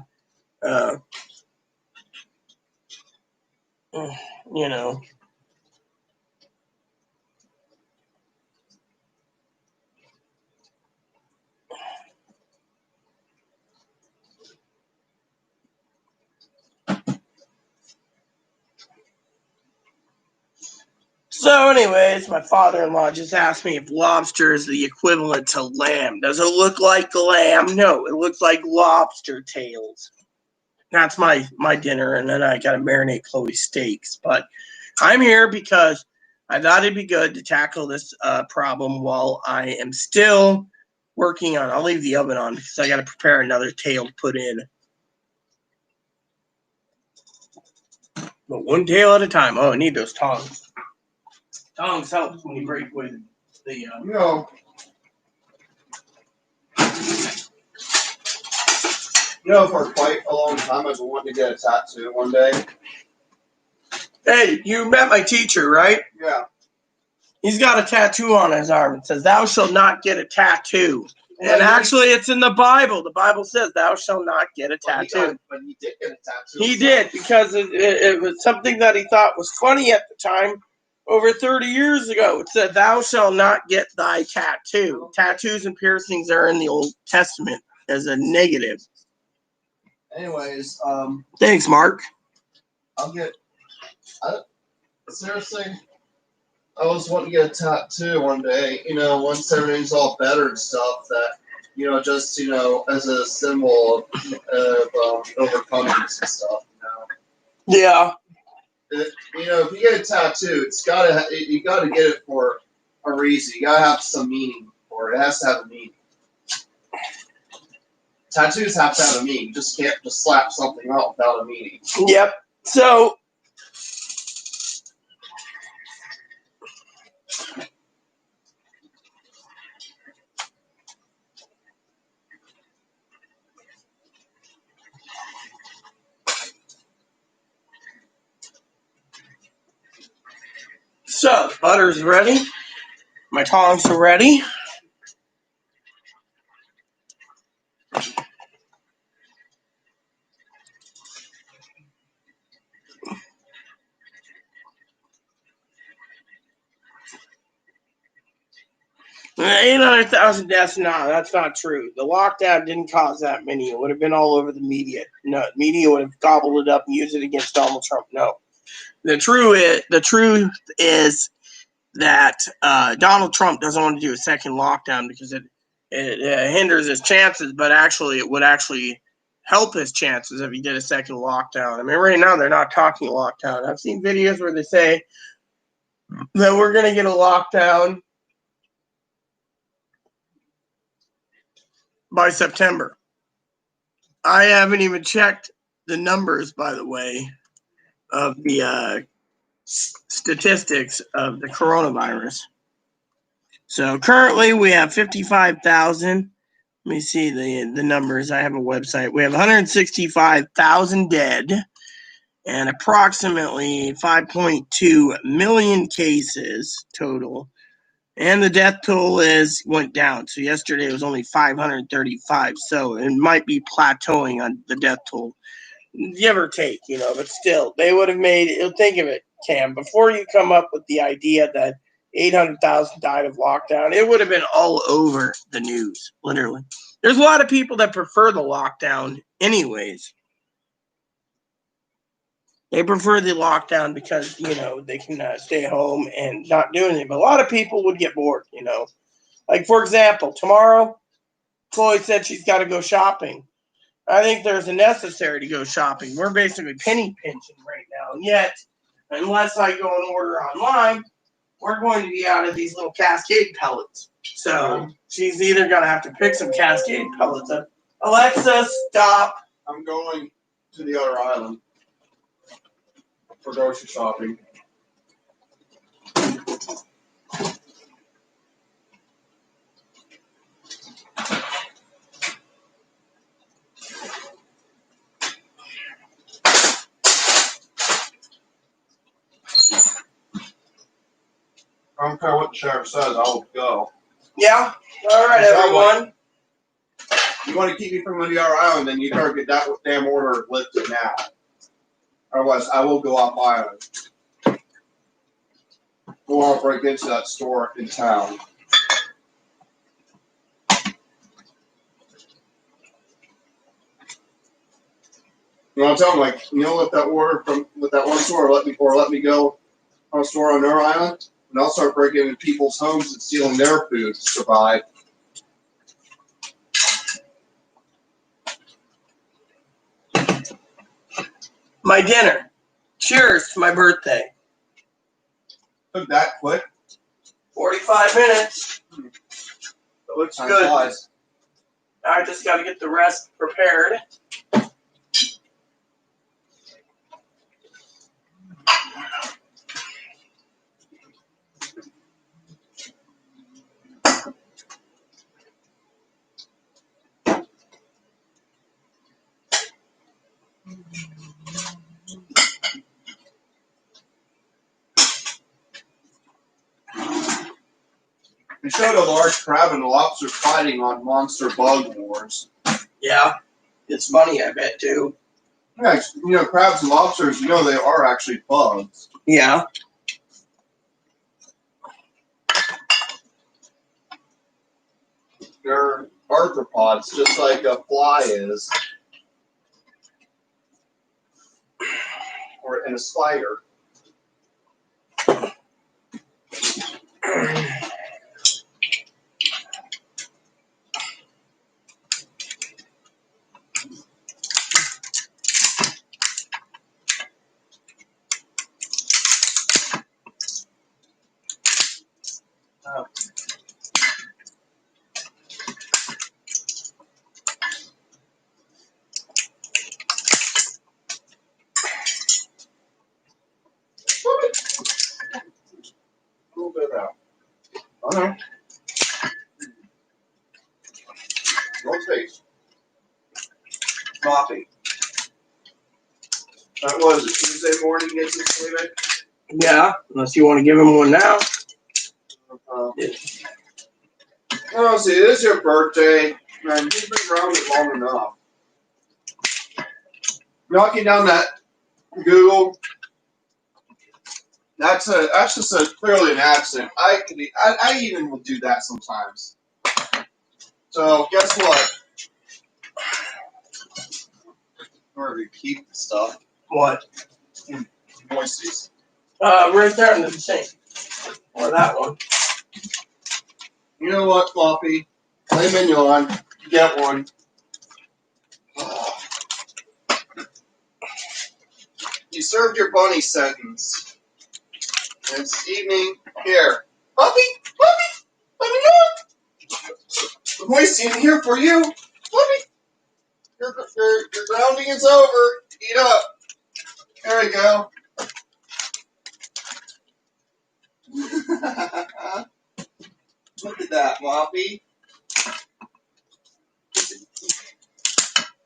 So anyways, my father-in-law just asked me if lobster is the equivalent to lamb. Does it look like lamb? No, it looks like lobster tails. That's my dinner, and then I got to marinate Chloe's steaks. But I'm here because I thought it'd be good to tackle this problem while I am still working on. I'll leave the oven on because I got to prepare another tail to put in. But one tail at a time. Oh, I need those tongs. Tongs helps when you break with the. For quite a long time, I've been wanting to get a tattoo one day. Hey, you met my teacher, right? Yeah. He's got a tattoo on his arm. It says, "Thou shalt not get a tattoo." And actually, it's in the Bible. The Bible says, "Thou shalt not get a tattoo." But he did get a tattoo. He did, because it was something that he thought was funny at the time. Over 30 years ago, it said, "Thou shalt not get thy tattoo." Tattoos and piercings are in the Old Testament as a negative. Anyways, thanks, Mark. Seriously, I was wanting to get a tattoo one day. Once everything's all better and stuff, that just as a symbol of overcoming and stuff. Yeah. If you get a tattoo, you gotta get it for a reason. You gotta have some meaning for it. It has to have a meaning. Tattoos have to have a meaning. You just can't just slap something out without a meaning. Yep. So butter's ready. My tongs are ready. The 800,000 deaths, that's not true. The lockdown didn't cause that many. It would have been all over the media. No, the media would have gobbled it up and used it against Donald Trump. No. The truth is that Donald Trump doesn't want to do a second lockdown because it hinders his chances, but actually it would actually help his chances if he did a second lockdown. I mean, right now they're not talking lockdown. I've seen videos where they say that we're going to get a lockdown by September. I haven't even checked the numbers, by the way, of the statistics of the coronavirus. So currently we have 55,000. Let me see the numbers. I have a website. We have 165,000 dead and approximately 5.2 million cases total. And the death toll went down. So yesterday it was only 535. So it might be plateauing on the death toll, give or take, but still, they would have made, think of it, Cam, before you come up with the idea that 800,000 died of lockdown, it would have been all over the news, literally. There's a lot of people that prefer the lockdown anyways. They prefer the lockdown because, they can stay home and not do anything. But a lot of people would get bored, Like, for example, tomorrow, Chloe said she's got to go shopping. I think there's a necessary to go shopping. We're basically penny pinching right now. And yet, unless I go and order online, we're going to be out of these little Cascade pellets. So she's either going to have to pick some Cascade pellets up. Alexa, stop. I'm going to the other island for grocery shopping. I don't care what the sheriff says, I will go. Yeah? All right, everyone. You want to keep me from the other island, then you better get that damn order lifted now. Otherwise, I will go off island. Go on, break into that store in town. You know what I'm telling let that order with that one store, let me go on a store on their island, and I'll start breaking into people's homes and stealing their food to survive. My dinner. Cheers to my birthday. Took that quick. 45 minutes. It looks Time good. flies. I just got to get the rest prepared. It showed a large crab and a lobster fighting on Monster Bug Wars. Yeah, it's funny, I bet, too. Yeah, crabs and lobsters, they are actually bugs. Yeah. They're arthropods, just like a fly is. And a spider. A little bit out. Okay. No space. Coffee. That was a Tuesday morning, get some sleep. Yeah, unless you want to give him one now. Oh, see, it is your birthday, and you've been around it long enough. Knocking down that Google, that's just clearly an accident. I even will do that sometimes. So guess what? Where do we keep the stuff? What? Moisties. Right there in the sink. Or that one. You know what, Floppy? Play mignon. Get one. You served your bunny sentence. And it's evening. Here. Floppy! Floppy! Let me know! The moisty in here for you. Floppy! Your grounding is over. Eat up. There we go. Look at that, Moppy.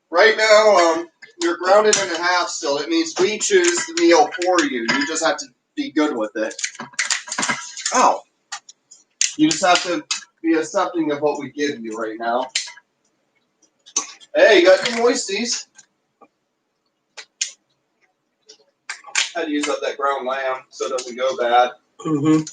Right now, You're grounded and a half still. It means we choose the meal for you. You just have to be good with it. Oh. You just have to be accepting of what we give you right now. Hey, you got your moisties. Had to use up that ground lamb so it doesn't go bad. Mm-hmm.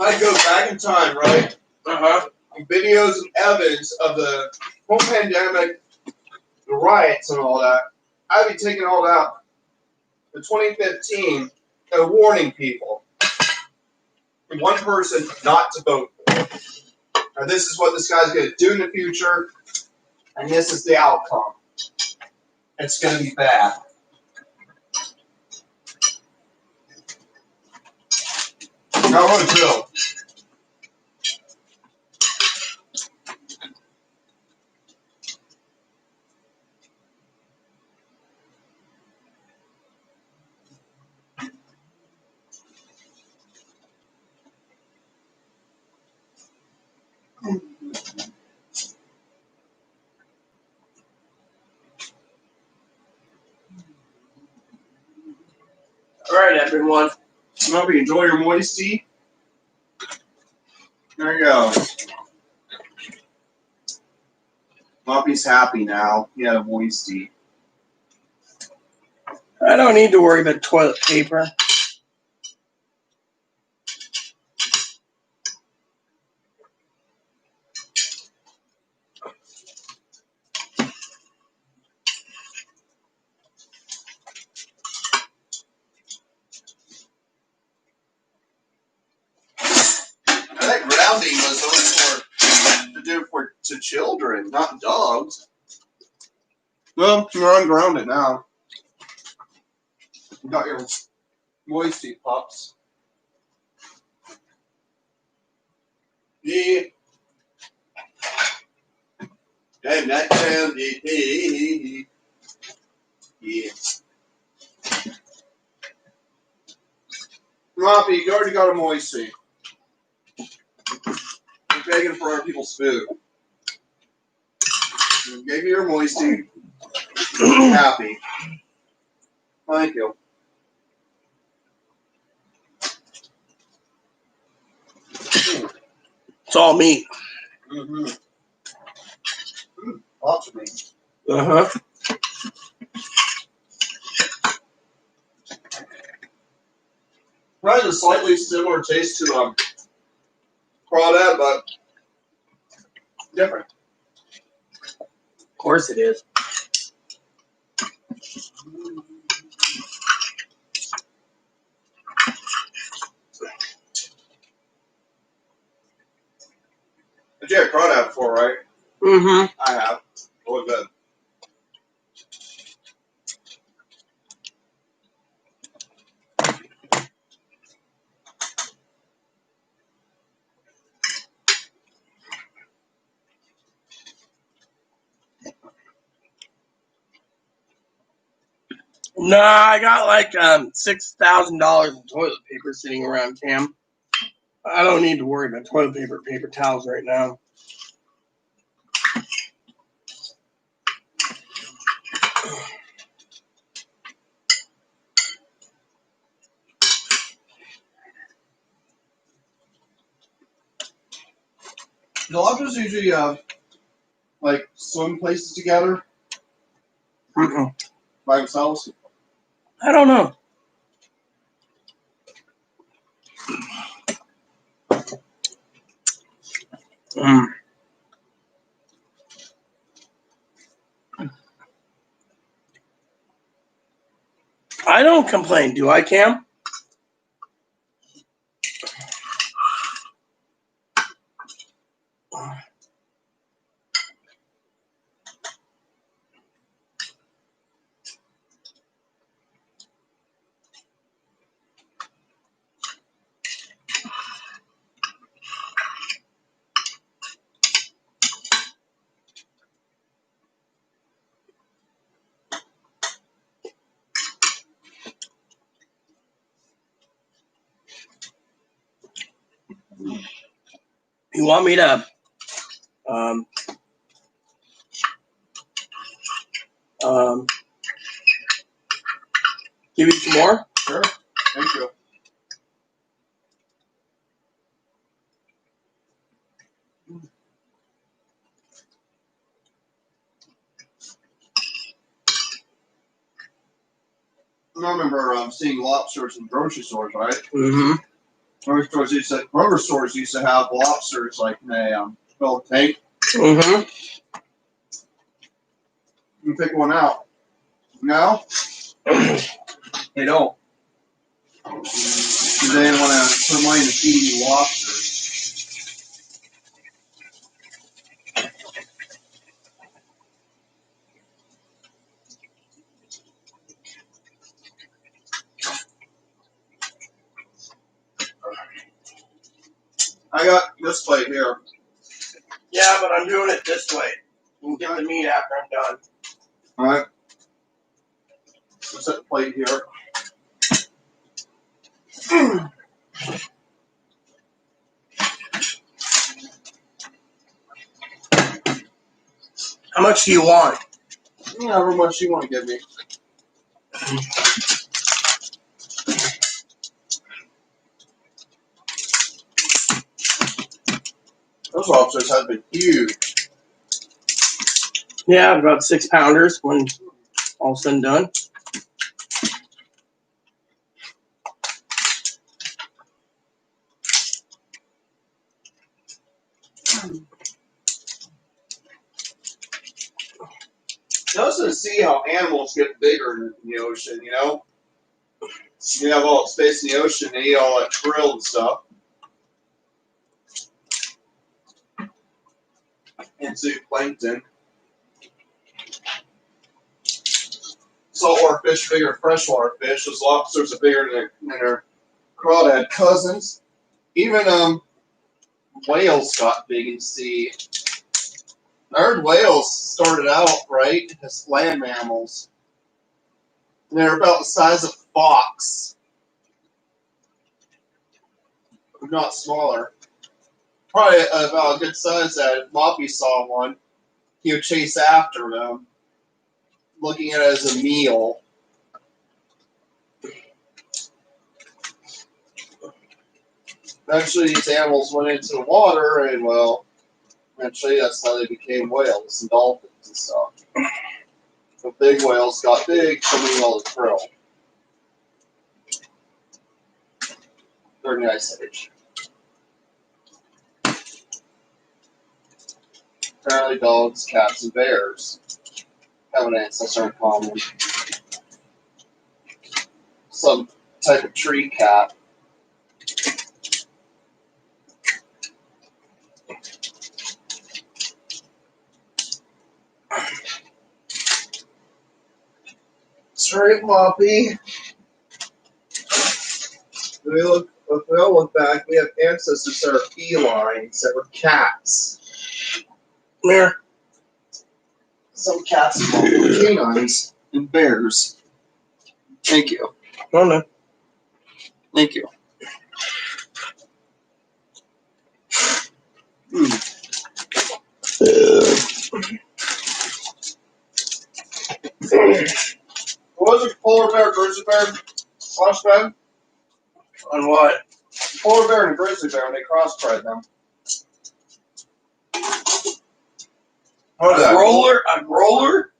I go back in time, right? Uh-huh. Videos and evidence of the whole pandemic, the riots and all that. I'd be taking all that in 2015 and warning people. And one person not to vote for. And this is what this guy's going to do in the future. And this is the outcome. It's going to be bad. Now run Bill. All right, everyone. Hope you enjoy your moisty. There you go. Moppy's happy now. He had a moisty. I don't need to worry about toilet paper. That grounding was only to do for to children, not dogs. Well, you're ungrounded now. You got your moisty pups. Yeah. And that sound yeah. Moppy, you already got a moisty. You're begging for other people's food. You gave you your moisty. Happy. Thank you. It's all meat. Mm-hmm. Lots of meat. Uh-huh. Probably a slightly similar taste to crawdad, but different. Of course it is. But you had crawdad before, right? Mm-hmm. I have. Really good. No, I got like $6,000 in toilet paper sitting around, Cam. I don't need to worry about toilet paper towels right now. Do lobsters usually like swim places together Mm-mm. by themselves? I don't know. Mm. I don't complain, do I, Cam? You want me to give you some more? Sure. Thank you. I remember seeing lobsters in grocery stores, right? Mm-hmm. Grocery stores used to have lobsters like in a filled tank. Mm-hmm. You pick one out. No, they don't. They didn't want to put money into feeding you lobsters. I got this plate here. Yeah, but I'm doing it this way. We'll get the meat after I'm done. All right. Let's set the plate here. How much do you want? However much you want to give me. Those lobsters have been huge. Yeah, about 6 pounders when all said and done. Notice to see how animals get bigger in the ocean, you know? You have all that space in the ocean, they eat all that krill and stuff. And zooplankton. Saltwater fish are bigger than freshwater fish. Those lobsters are bigger than their crawdad cousins. Even whales got big in the sea. I heard whales started out, right, as land mammals. And they're about the size of a fox. If not smaller. Probably about a good size that if Moppy saw one, he would chase after them, looking at it as a meal. Eventually, these animals went into the water, and well, eventually that's how they became whales and dolphins and stuff. The big whales got big from eating all the krill during the Ice Age. Apparently, dogs, cats, and bears have an ancestor in common. Some type of tree cat. That's right, Moppy. If we all look back, we have ancestors that are felines, that were cats. Come here. Some cats evolved into canines and bears. Thank you. Oh, no. Thank you. What was it, polar bear, grizzly bear, crossbred? On what? Polar bear and a grizzly bear, when they crossbred them. A roller? A roller?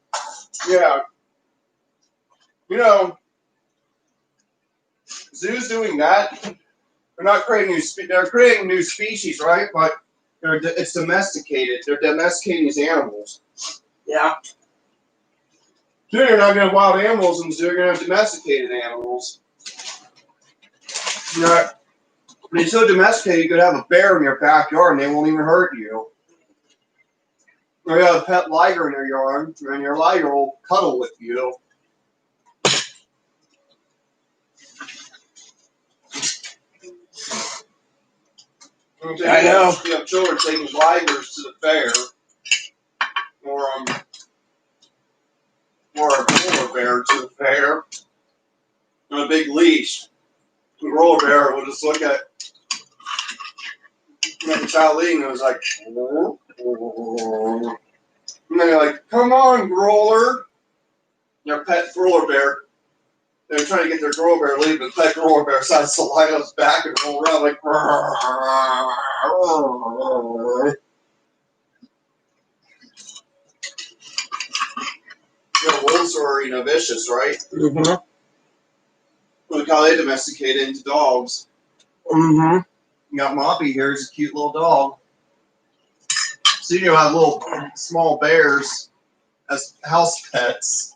Yeah. You know, zoos doing that. They're not creating they're creating new species, right? But it's domesticated. They're domesticating these animals. Yeah. Soon you're not going to have wild animals in the zoo. You're going to have domesticated animals. You know, when you're so domesticated, you could have a bear in your backyard and they won't even hurt you. Or you have a pet liger in your yard, and your liger will cuddle with you. I know. You have children taking ligers to the fair, or a polar bear to the fair, on a big leash. The roller bear will just look at the child eating, it was like, and then you're like, come on, Growler. Your pet Growler bear. They're trying to get their Growler bear to leave, but the pet Growler bear decides to lie on his back and roll around like. Wolves are, vicious, right? Mm-hmm. Look how they domesticated into dogs. Mm-hmm. You got Moppy here, he's a cute little dog. So you have little small bears as house pets.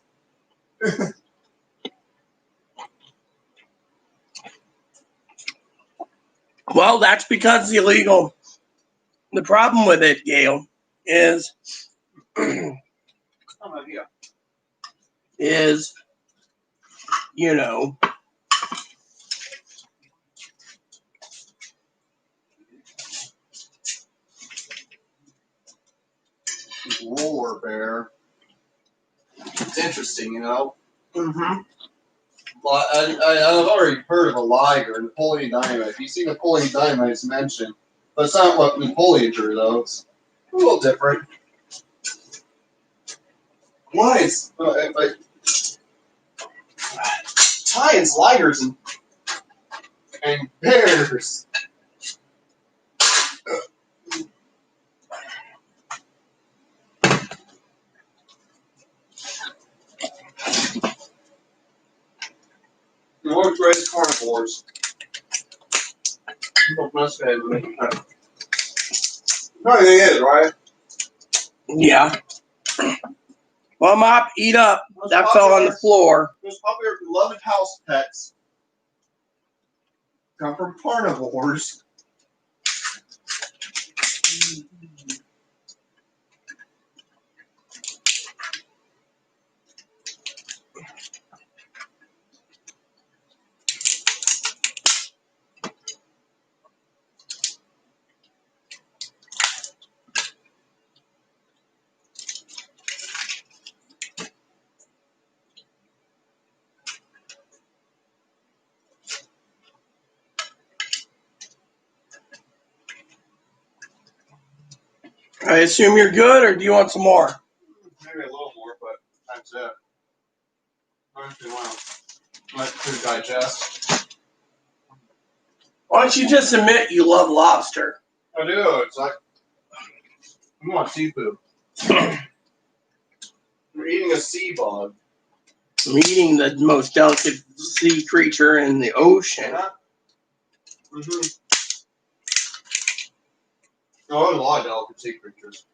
Well, that's because it's illegal. The problem with it, Gail, is is Roller bear. It's interesting. Mm-hmm. I've already heard of a liger, Napoleon Dynamite. You see Napoleon Dynamite's mentioned, but it's not what Napoleon drew, though. It's a little different. Lions, lions, ligers, and bears. The world's greatest carnivores. Must have no, they is, right? Yeah. Well, Mop, eat up. That fell on the floor. Most popular beloved house pets come from carnivores. I assume you're good, or do you want some more? Maybe a little more, but that's it. Let food digest. Why don't you just admit you love lobster? I do. It's like I want seafood. You're eating a sea bug. I'm eating the most delicate sea creature in the ocean. Yeah. Mm-hmm. Oh, there's a lot of delicate sea creatures.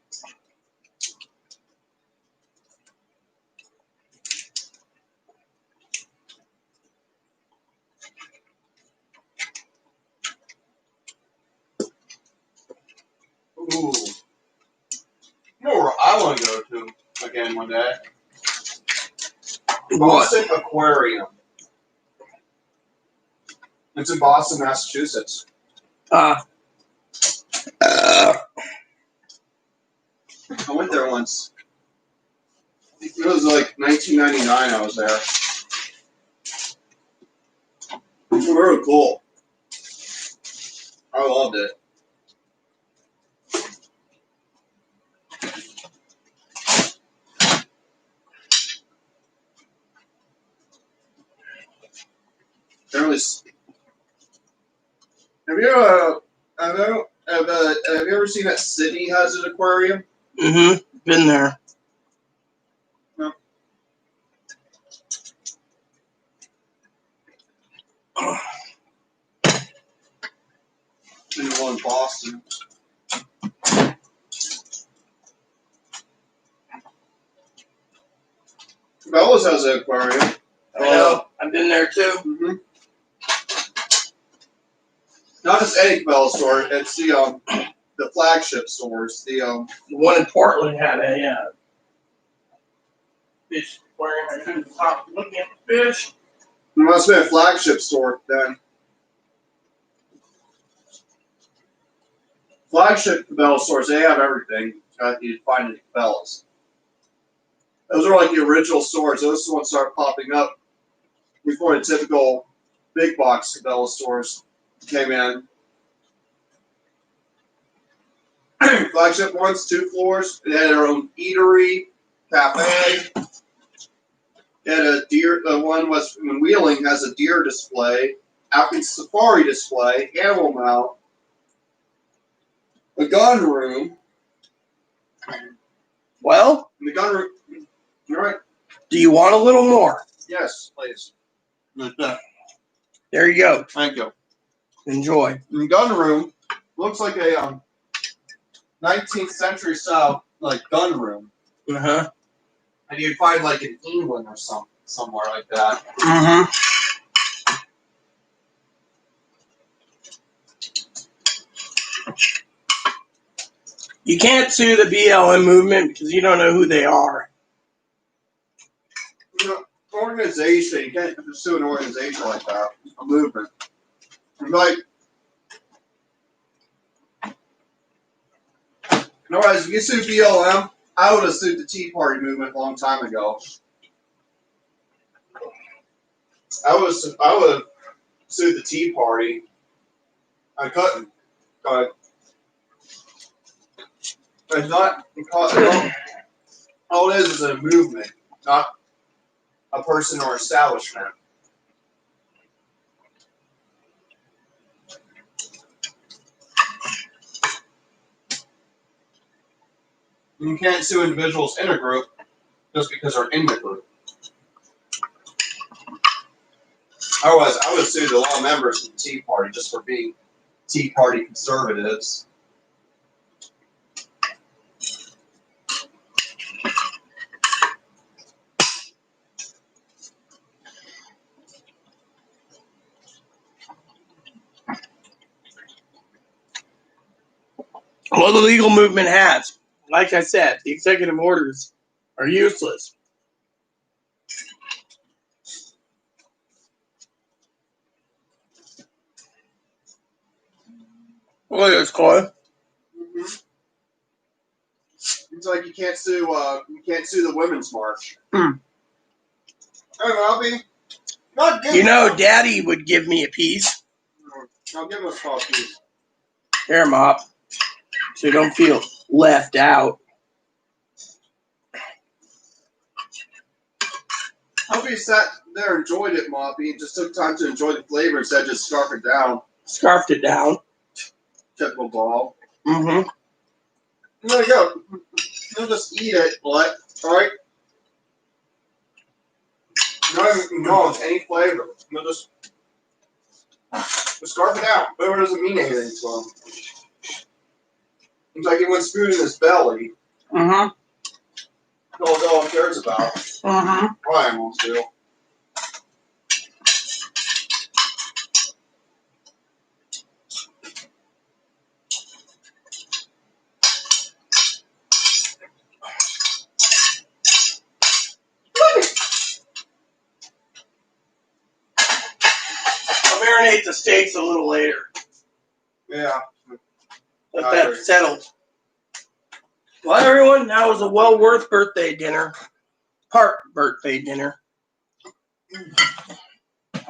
Ooh. You know where I want to go to again one day? Boston Aquarium. It's in Boston, Massachusetts. I went there once. It was like 1999 I was there. It was really cool. I loved it. Have you ever seen that Sydney has an aquarium? Mm-hmm. Been there. No. Been one in Boston. Bellows has an aquarium. I know. I've been there too. Mm-hmm. Not just any Cabela's store. It's the flagship stores. The one in Portland had a fish aquarium. I couldn't stop looking at the fish. It must have been a flagship store then. Flagship Cabela's stores, they have everything you'd find in Cabela's. Those are like the original stores. Those ones start popping up before the typical big box Cabela's stores came in. Flagship one's 2 floors. It had their own eatery, cafe. It had a deer. The one was in Wheeling has a deer display, Atkins safari display, animal mount, a gun room. Well, In the gun room. All right. do you want a little more? Yes, please. There you go. Thank you. Enjoy. In the gun room looks like a 19th century style like gun room. Uh-huh. And you'd find like in England or somewhere like that. Mm-hmm. You can't sue the BLM movement because you don't know who they are. You know, organization, you can't sue an organization like that. A movement. Like, otherwise, if you sue BLM, I would have sued the Tea Party movement a long time ago. I would have sued the Tea Party. I couldn't. But it's not because all it is a movement, not a person or establishment. You can't sue individuals in a group just because they're in the group. Otherwise, I would sue the law members of the Tea Party just for being Tea Party conservatives. Well, the legal movement has. Like I said, the executive orders are useless. Look at this, Coy. Mm-hmm. It's like you can't sue the Women's March. Hmm. I'll be not good. You know, Daddy would give me a piece. I'll give him a small piece. Here, Mop. So you don't feel left out. I hope he sat there and enjoyed it, Moppy, and just took time to enjoy the flavor instead of just scarf it down. Scarfed it down. Typical ball. Mm-hmm. There you go. You'll just eat it, but alright? Not even acknowledge any flavor. You'll just scarf it out. Flavor doesn't mean anything to him. It's like he went food in his belly. Mm-hmm. That's all he cares about. Mm-hmm. All animals do. I'll marinate the steaks a little later. Yeah. Let that settle. Well, everyone, that was a well-worth birthday dinner. Part birthday dinner.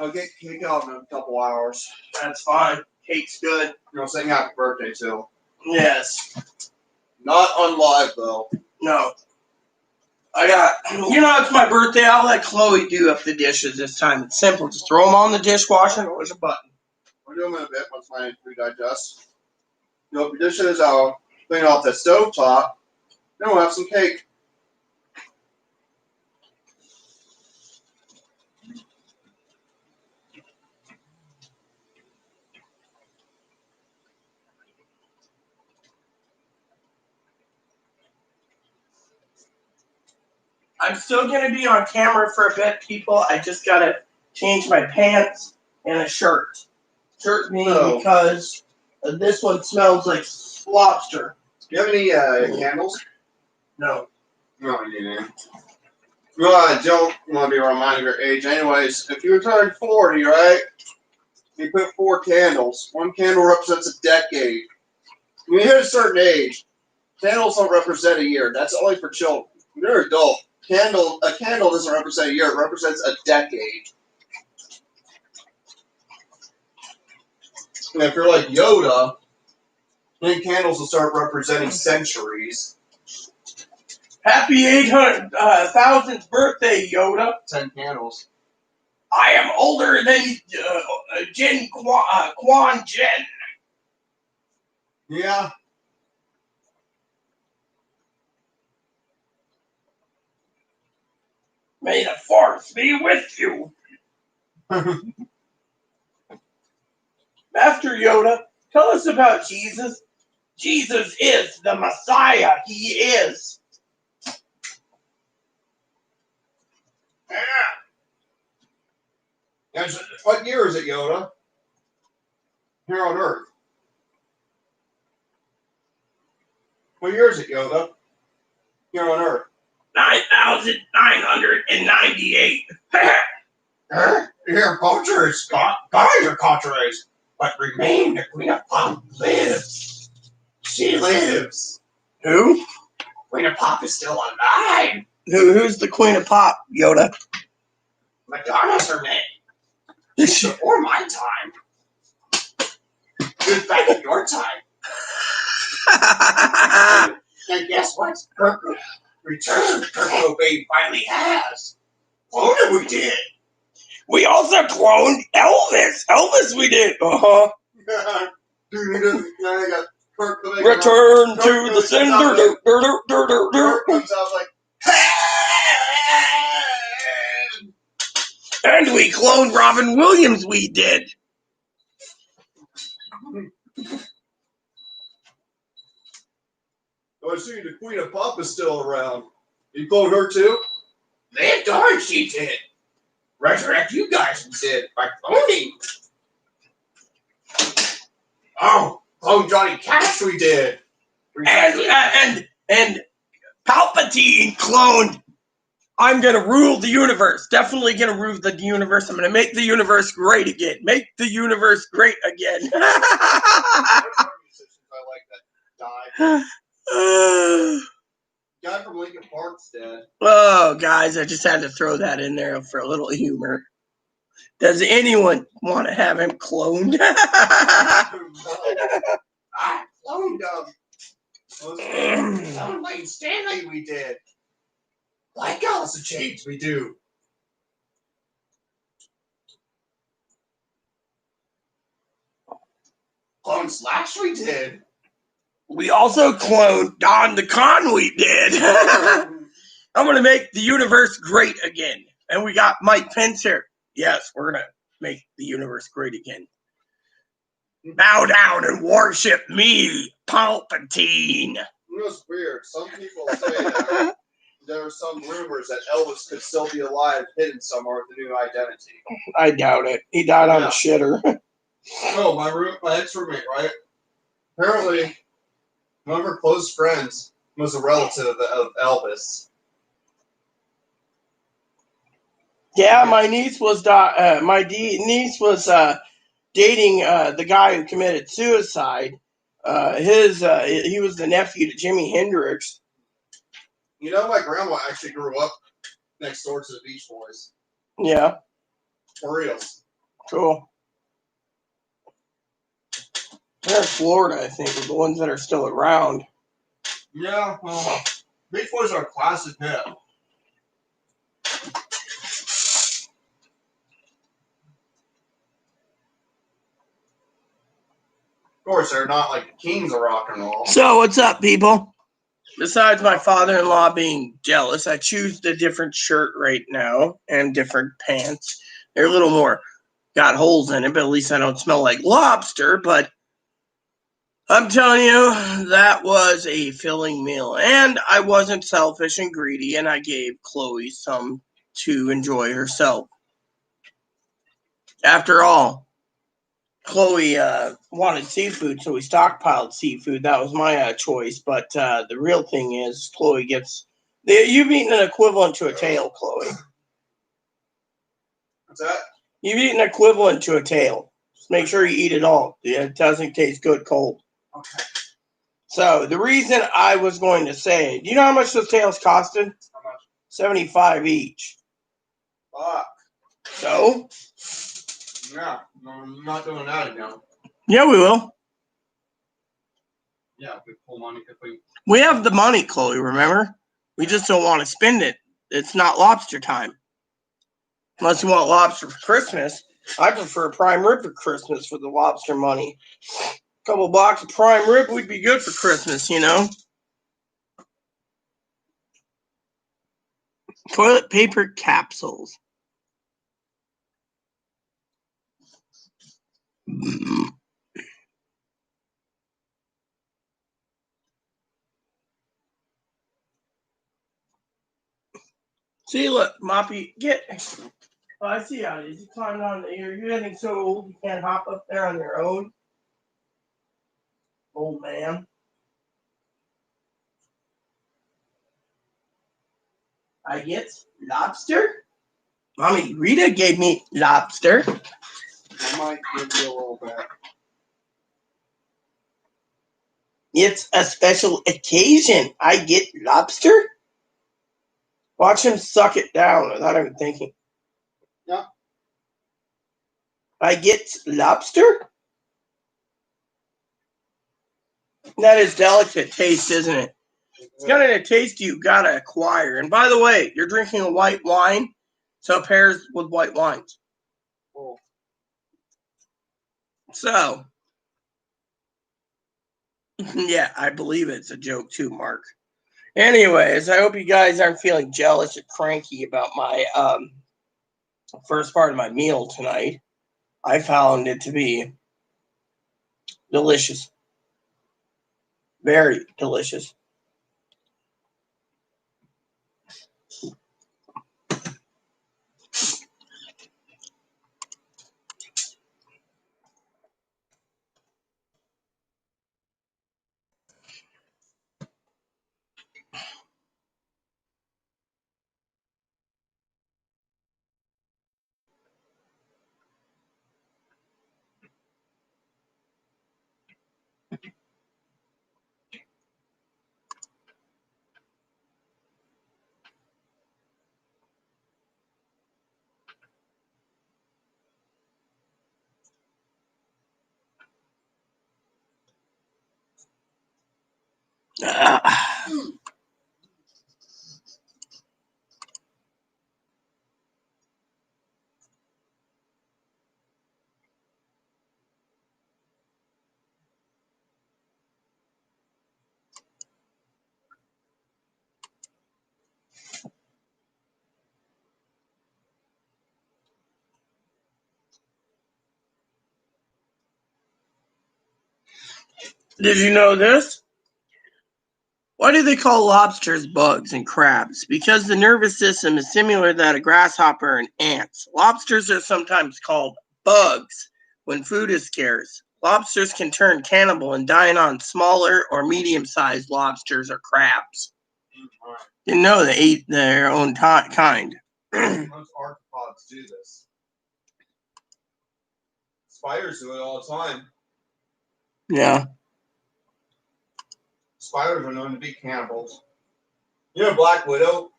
I'll get cake out in a couple hours. That's fine. Cake's good. Sing happy birthday too. Yes. Not on live though. No. It's my birthday. I'll let Chloe do up the dishes this time. It's simple. Just throw them on the dishwasher and push a button. I'll do them in a bit once my food digests. Your dishes, I'll clean off the stove top. Then we'll have some cake. I'm still going to be on camera for a bit, people. I just got to change my pants and a shirt. Shirt being because this one smells like lobster. Do you have any candles? No. No, you didn't. Well, I don't want to be reminded of your age. Anyways, if you turn 40, right, you put 4 candles. One candle represents a decade. When you hit a certain age, candles don't represent a year. That's only for children. When you're an adult, a candle doesn't represent a year. It represents a decade. And if you're like Yoda, Then candles will start representing centuries. Happy 800,000th birthday, Yoda. 10 candles. I am older than Quan Jen. Yeah. May the force be with you. Master Yoda, tell us about Jesus. Jesus is the Messiah. He is. Yeah. What year is it, Yoda? Here on Earth. What year is it, Yoda? Here on Earth. 9,998. Your culture is gone. Your culture is. But remain the Queen of Pop lives. She lives. Who? Queen of Pop is still alive. Who's the Queen of Pop, Yoda? Madonna's her name. Before my time. She was back in your time. And guess what? Her return, Kurt Cobain finally has. Cloned him, we did. We also cloned Elvis. Elvis we did. Return to the sender. Kurt comes out like, and we cloned Robin Williams, we did. I see the Queen of Pop is still around. You cloned her too? Man, darn, she did. Resurrect you guys instead by cloning. Oh, clone Johnny Cash we did. And Palpatine cloned. I'm gonna rule the universe. Definitely gonna rule the universe. I'm gonna make the universe great again. Make the universe great again. I like that. Guy from Lincoln Park's dead. Oh, guys, I just had to throw that in there for a little humor. Does anyone want to have him cloned? I cloned him. Cloned Lane Stanley we did. Like Alice in Chains we do. Clone Slash we did. We also cloned Don the Con we did. I'm going to make the universe great again. And we got Mike Pence here. Yes, we're going to make the universe great again. Bow down and worship me, Palpatine. It was weird. Some people say that there are some rumors that Elvis could still be alive, hidden somewhere with a new identity. I doubt it. He died on a shitter. Oh, my ex-roommate, right? Apparently, one of her close friends was a relative of Elvis. Yeah, my niece was dating the guy who committed suicide. He was the nephew to Jimi Hendrix. You know, my grandma actually grew up next door to the Beach Boys. Yeah. For real. Cool. They're in Florida, I think, are the ones that are still around. Yeah, well, Beach Boys are a classic hit. Of course, they're not like the kings of rock and roll. So, what's up, people? Besides my father-in-law being jealous, I choose a different shirt right now and different pants. They're a little more got holes in it, but at least I don't smell like lobster. But I'm telling you, that was a filling meal. And I wasn't selfish and greedy, and I gave Chloe some to enjoy herself. After all, Chloe wanted seafood, so we stockpiled seafood. That was my choice. But the real thing is, Chloe gets... You've eaten an equivalent to a tail, Chloe. What's that? You've eaten an equivalent to a tail. Just make sure you eat it all. It doesn't taste good cold. Okay. So, the reason I was going to say... Do you know how much those tails costed? How much? $75 each. Fuck. So? Yeah, I'm not doing that again. Yeah, we will. Yeah, if we pull money, we have the money, Chloe, remember? We just don't want to spend it. It's not lobster time. Unless you want lobster for Christmas. I prefer prime rib for Christmas for the lobster money. A couple blocks of prime rib would be good for Christmas, you know? Toilet paper capsules. See, look, Moppy, get. Oh, I see how it is. You climbed on. You're getting so old you can't hop up there on your own. Old man. I get lobster. Mommy, Rita gave me lobster. I might give you a little bit. It's a special occasion. I get lobster. Watch him suck it down without even thinking. Yeah. I get lobster. That is delicate taste, isn't it? It's got a taste you gotta acquire. And by the way, you're drinking a white wine, so it pairs with white wines. Cool. So, yeah, I believe it's a joke too, Mark. Anyways, I hope you guys aren't feeling jealous or cranky about my first part of my meal tonight. I found it to be delicious. Very delicious. Did you know this? Why do they call lobsters bugs and crabs? Because the nervous system is similar to that of grasshopper and ants. Lobsters are sometimes called bugs when food is scarce. Lobsters can turn cannibal and dine on smaller or medium-sized lobsters or crabs. Didn't know they ate their own kind. Most arthropods do this. Spiders do it all the time. Yeah. Spiders are known to be cannibals. You know, Black Widow,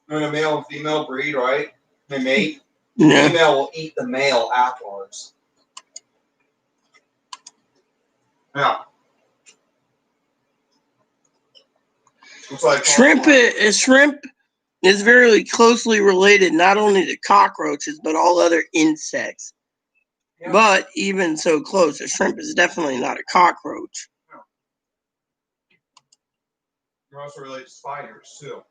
when a male and female breed, right? They mate. The female will eat the male afterwards. Yeah. It's like shrimp is very closely related not only to cockroaches but all other insects. Yeah. But even so close, a shrimp is definitely not a cockroach. No. They're also related to spiders too.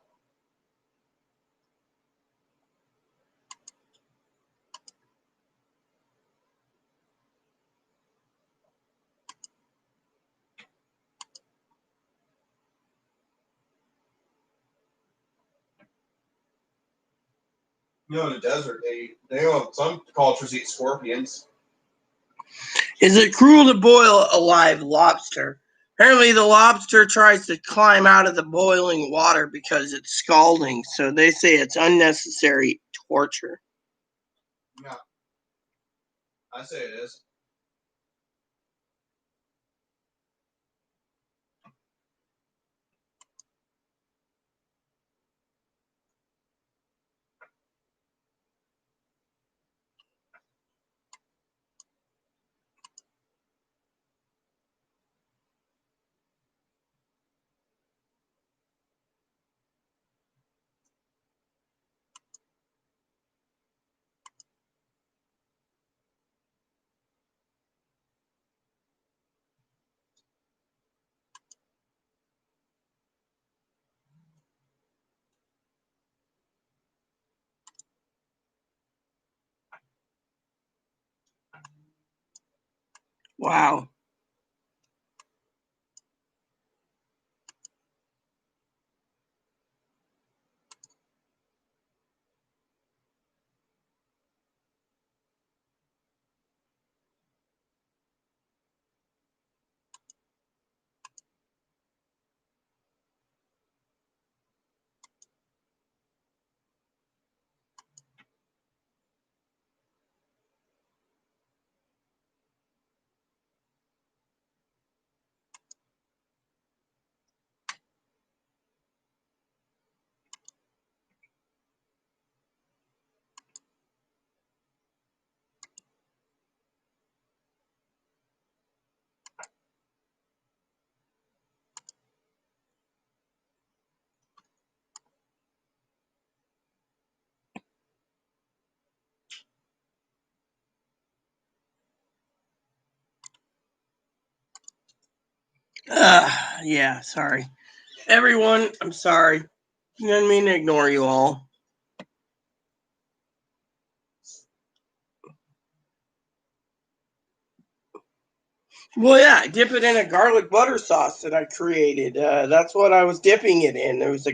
You know, in the desert, some cultures eat scorpions. Is it cruel to boil a live lobster? Apparently, the lobster tries to climb out of the boiling water because it's scalding, so they say it's unnecessary torture. Yeah, I say it is. Wow. Yeah, sorry. Everyone, I'm sorry. I didn't mean to ignore you all. Well, yeah, I dip it in a garlic butter sauce that I created. That's what I was dipping it in. There was a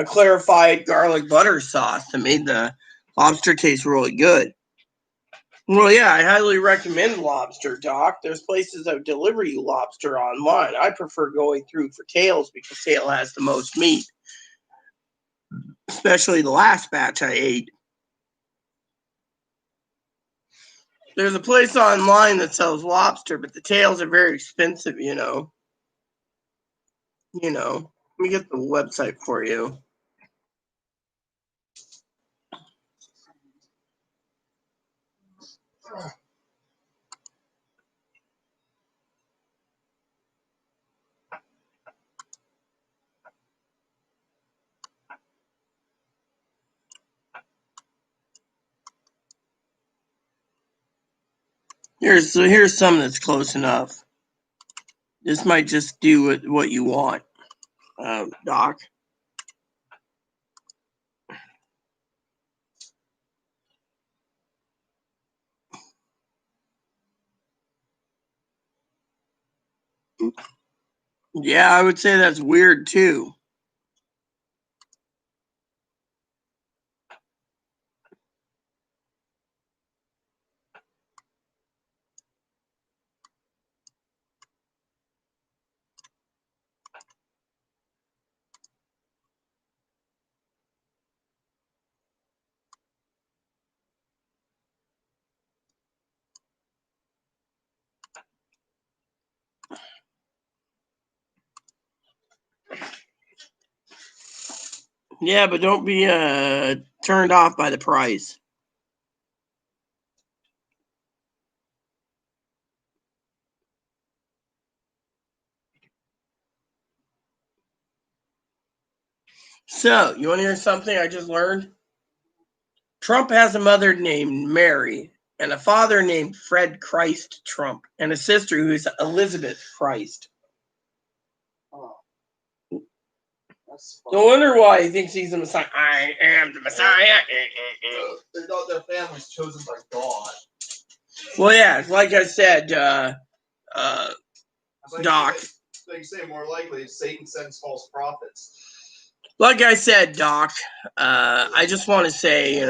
clarified garlic butter sauce that made the lobster taste really good. Well, yeah, I highly recommend lobster, Doc. There's places that deliver you lobster online. I prefer going through for tails because tail has the most meat, especially the last batch I ate. There's a place online that sells lobster, but the tails are very expensive, you know. Let me get the website for you. Here's some that's close enough. This might just do what you want, Doc. Yeah, I would say that's weird too. Yeah, but don't be turned off by the price. So, you want to hear something I just learned? Trump has a mother named Mary and a father named Fred Christ Trump and a sister who's Elizabeth Christ. Oh, that's No funny. wonder why he thinks he's the Messiah. I am the Messiah. They thought their family's chosen by God. Well, yeah, like I said, Like Doc. Like you say, more likely Satan sends false prophets. Like I said, Doc, I just want to say,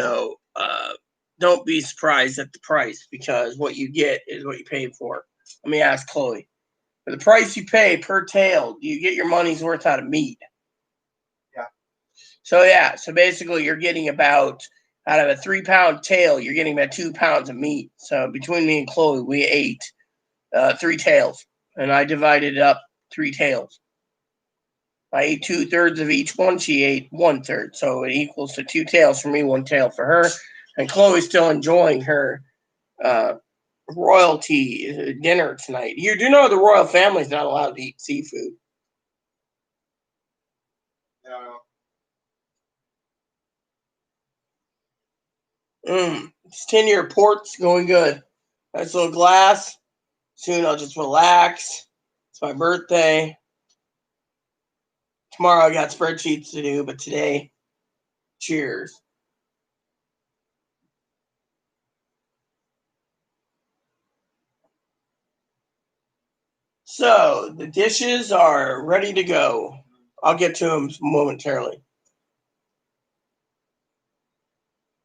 don't be surprised at the price because what you get is what you pay for. Let me ask Chloe. For the price you pay per tail, do you get your money's worth out of meat? Yeah. So basically you're getting about out of a 3 pound tail, you're getting about 2 pounds of meat. So between me and Chloe, we ate 3 tails, and I divided up 3 tails. I ate 2/3 of each one. She ate 1/3, so it equals to 2 tails for me, 1 tail for her. And Chloe's still enjoying her uh, royalty dinner tonight. You do know the royal family's not allowed to eat seafood. Yeah. This 10-year port's going good. Nice little glass. Soon I'll just relax. It's my birthday. Tomorrow I got spreadsheets to do, but today, cheers. So the dishes are ready to go. I'll get to them momentarily.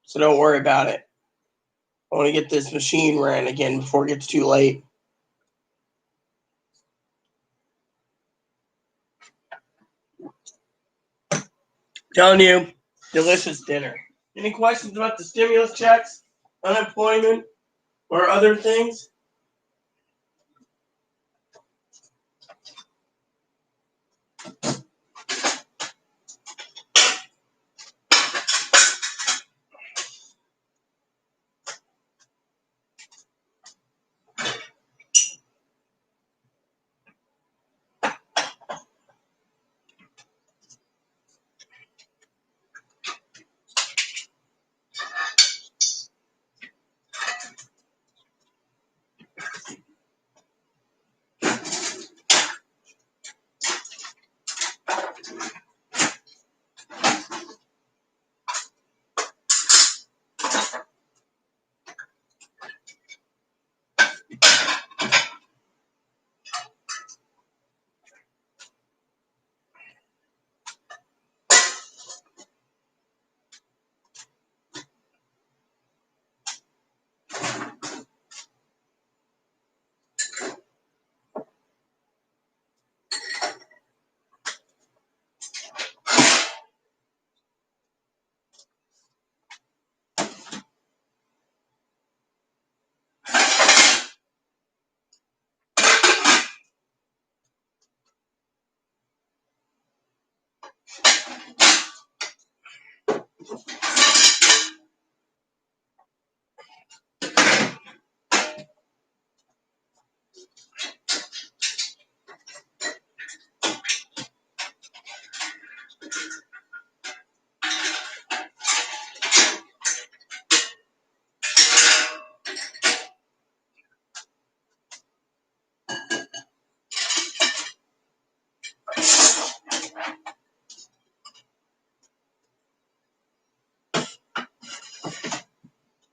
So don't worry about it. I want to get this machine ran again before it gets too late. Telling you, delicious dinner. Any questions about the stimulus checks, unemployment, or other things?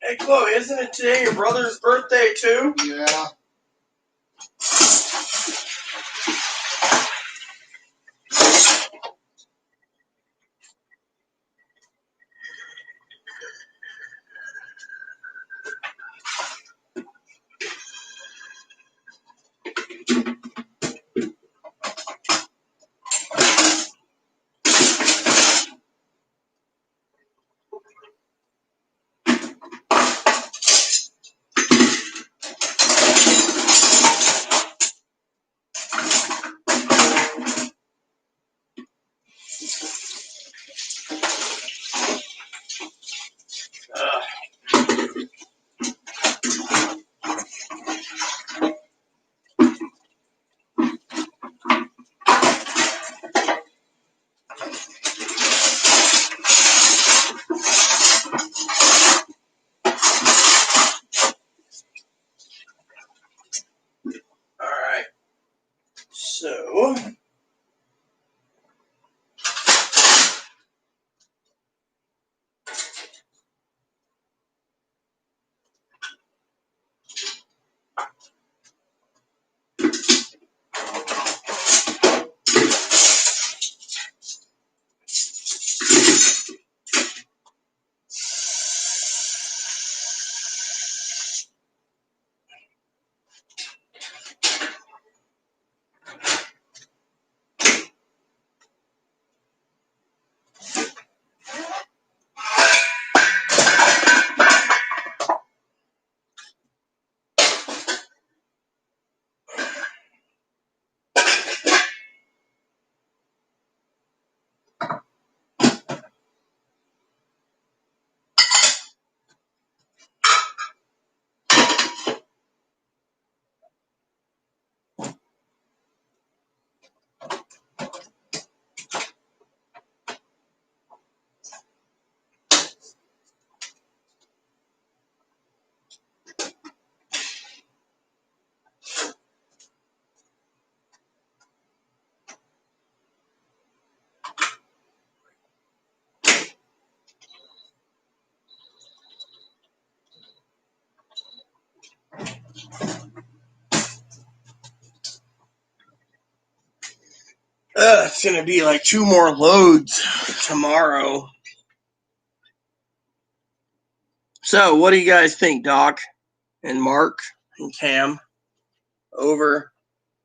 Hey, Chloe, isn't it today your brother's birthday, too? Yeah. All right. So, It's gonna be like 2 more loads tomorrow. So, what do you guys think, Doc and Mark and Cam, over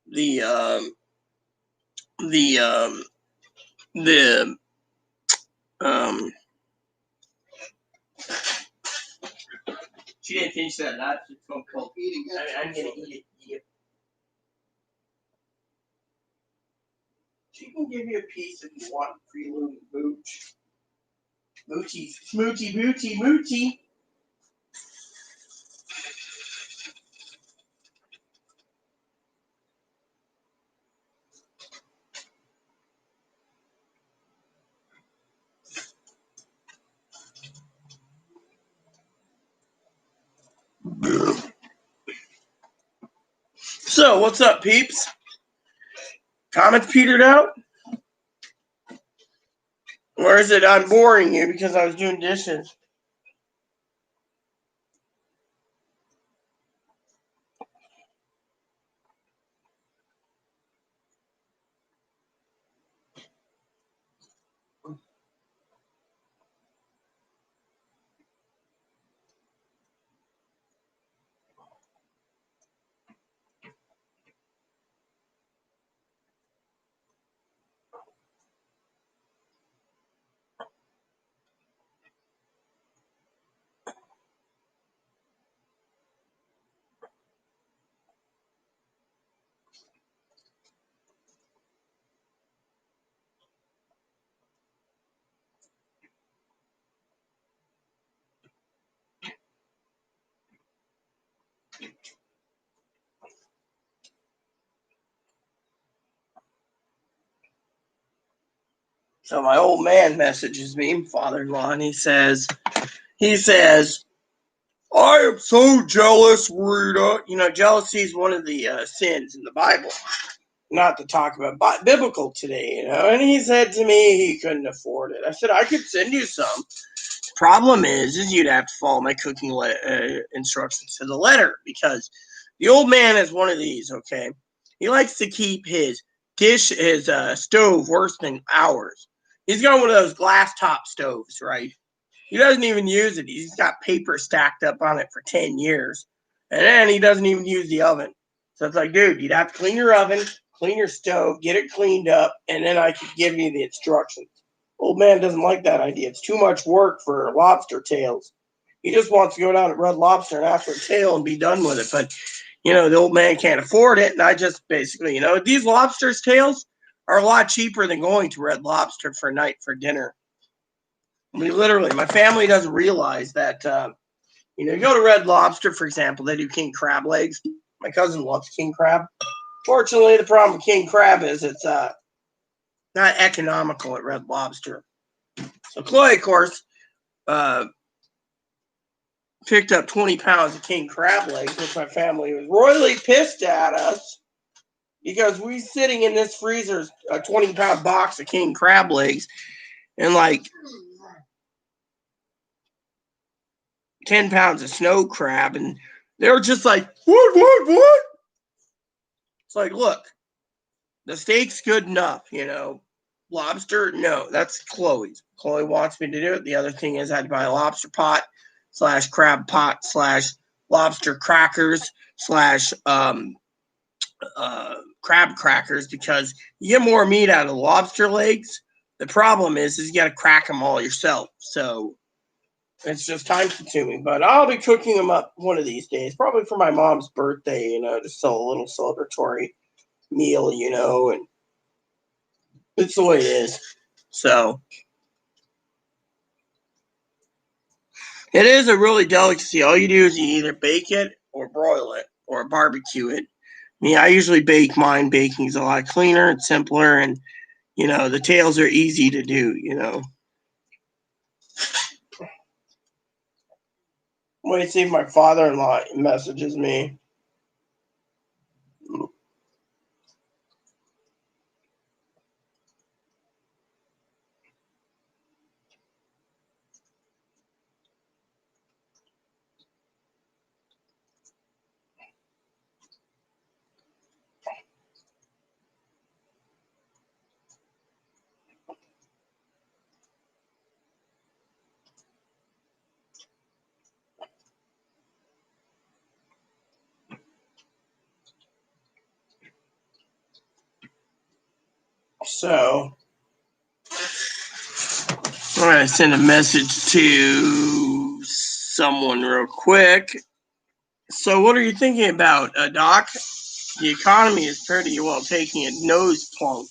the the the um? She didn't finish that. That's it's gonna cold. Eating it. I'm gonna eat it. Eat it. She can give you a piece if you want. Free little mooch. Moochie, smoochy, moochie, moochie. So, what's up, peeps? Comments petered out? Or is it I'm boring you because I was doing dishes? So my old man messages me, father-in-law, and he says, I am so jealous, Rita. You know, jealousy is one of the sins in the Bible. Not to talk about biblical today, you know. And he said to me he couldn't afford it. I said I could send you some. Problem is you'd have to follow my cooking instructions to the letter because the old man is one of these. Okay, he likes to keep his stove worse than ours. He's got one of those glass top stoves, right? He doesn't even use it. He's got paper stacked up on it for 10 years. And then he doesn't even use the oven. So it's like, dude, you'd have to clean your oven, clean your stove, get it cleaned up, and then I could give you the instructions. Old man doesn't like that idea. It's too much work for lobster tails. He just wants to go down to Red Lobster and ask for a tail and be done with it. But, you know, the old man can't afford it. And I just basically, you know, these lobster's tails are a lot cheaper than going to Red Lobster for a night for dinner. We literally, my family doesn't realize that, you know, you go to Red Lobster, for example, they do king crab legs. My cousin loves king crab. Fortunately, the problem with king crab is it's not economical at Red Lobster. So Chloe, of course, uh, picked up 20 pounds of king crab legs, which my family was royally pissed at us because we sitting in this freezer a 20-pound box of king crab legs and like 10 pounds of snow crab. And they were just like, what? It's like, look, the steak's good enough, you know. Lobster, no, that's Chloe's. Chloe wants me to do it. The other thing is I had to buy a lobster pot / crab pot / lobster crackers / crab crackers because you get more meat out of the lobster legs. The problem is you got to crack them all yourself. So it's just time consuming. But I'll be cooking them up one of these days, probably for my mom's birthday, you know, just so a little celebratory meal, you know, and it's the way it is. So it is a really delicacy. All you do is you either bake it or broil it or barbecue it. I usually bake mine. Baking is a lot cleaner and simpler, and you know the tails are easy to do. You know, wait to see if my father-in-law messages me. So I'm going to send a message to someone real quick. So what are you thinking about, Doc? The economy is pretty well taking a nose plunk.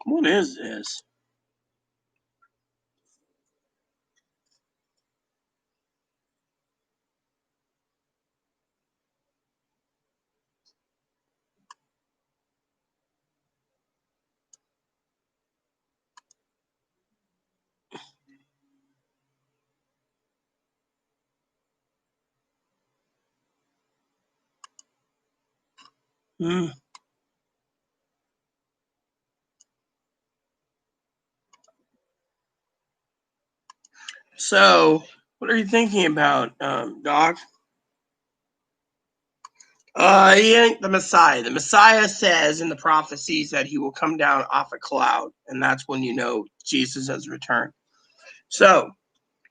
What is this? Hmm. So, what are you thinking about, Doc? He ain't the Messiah. The Messiah says in the prophecies that he will come down off a cloud, and that's when you know Jesus has returned. So,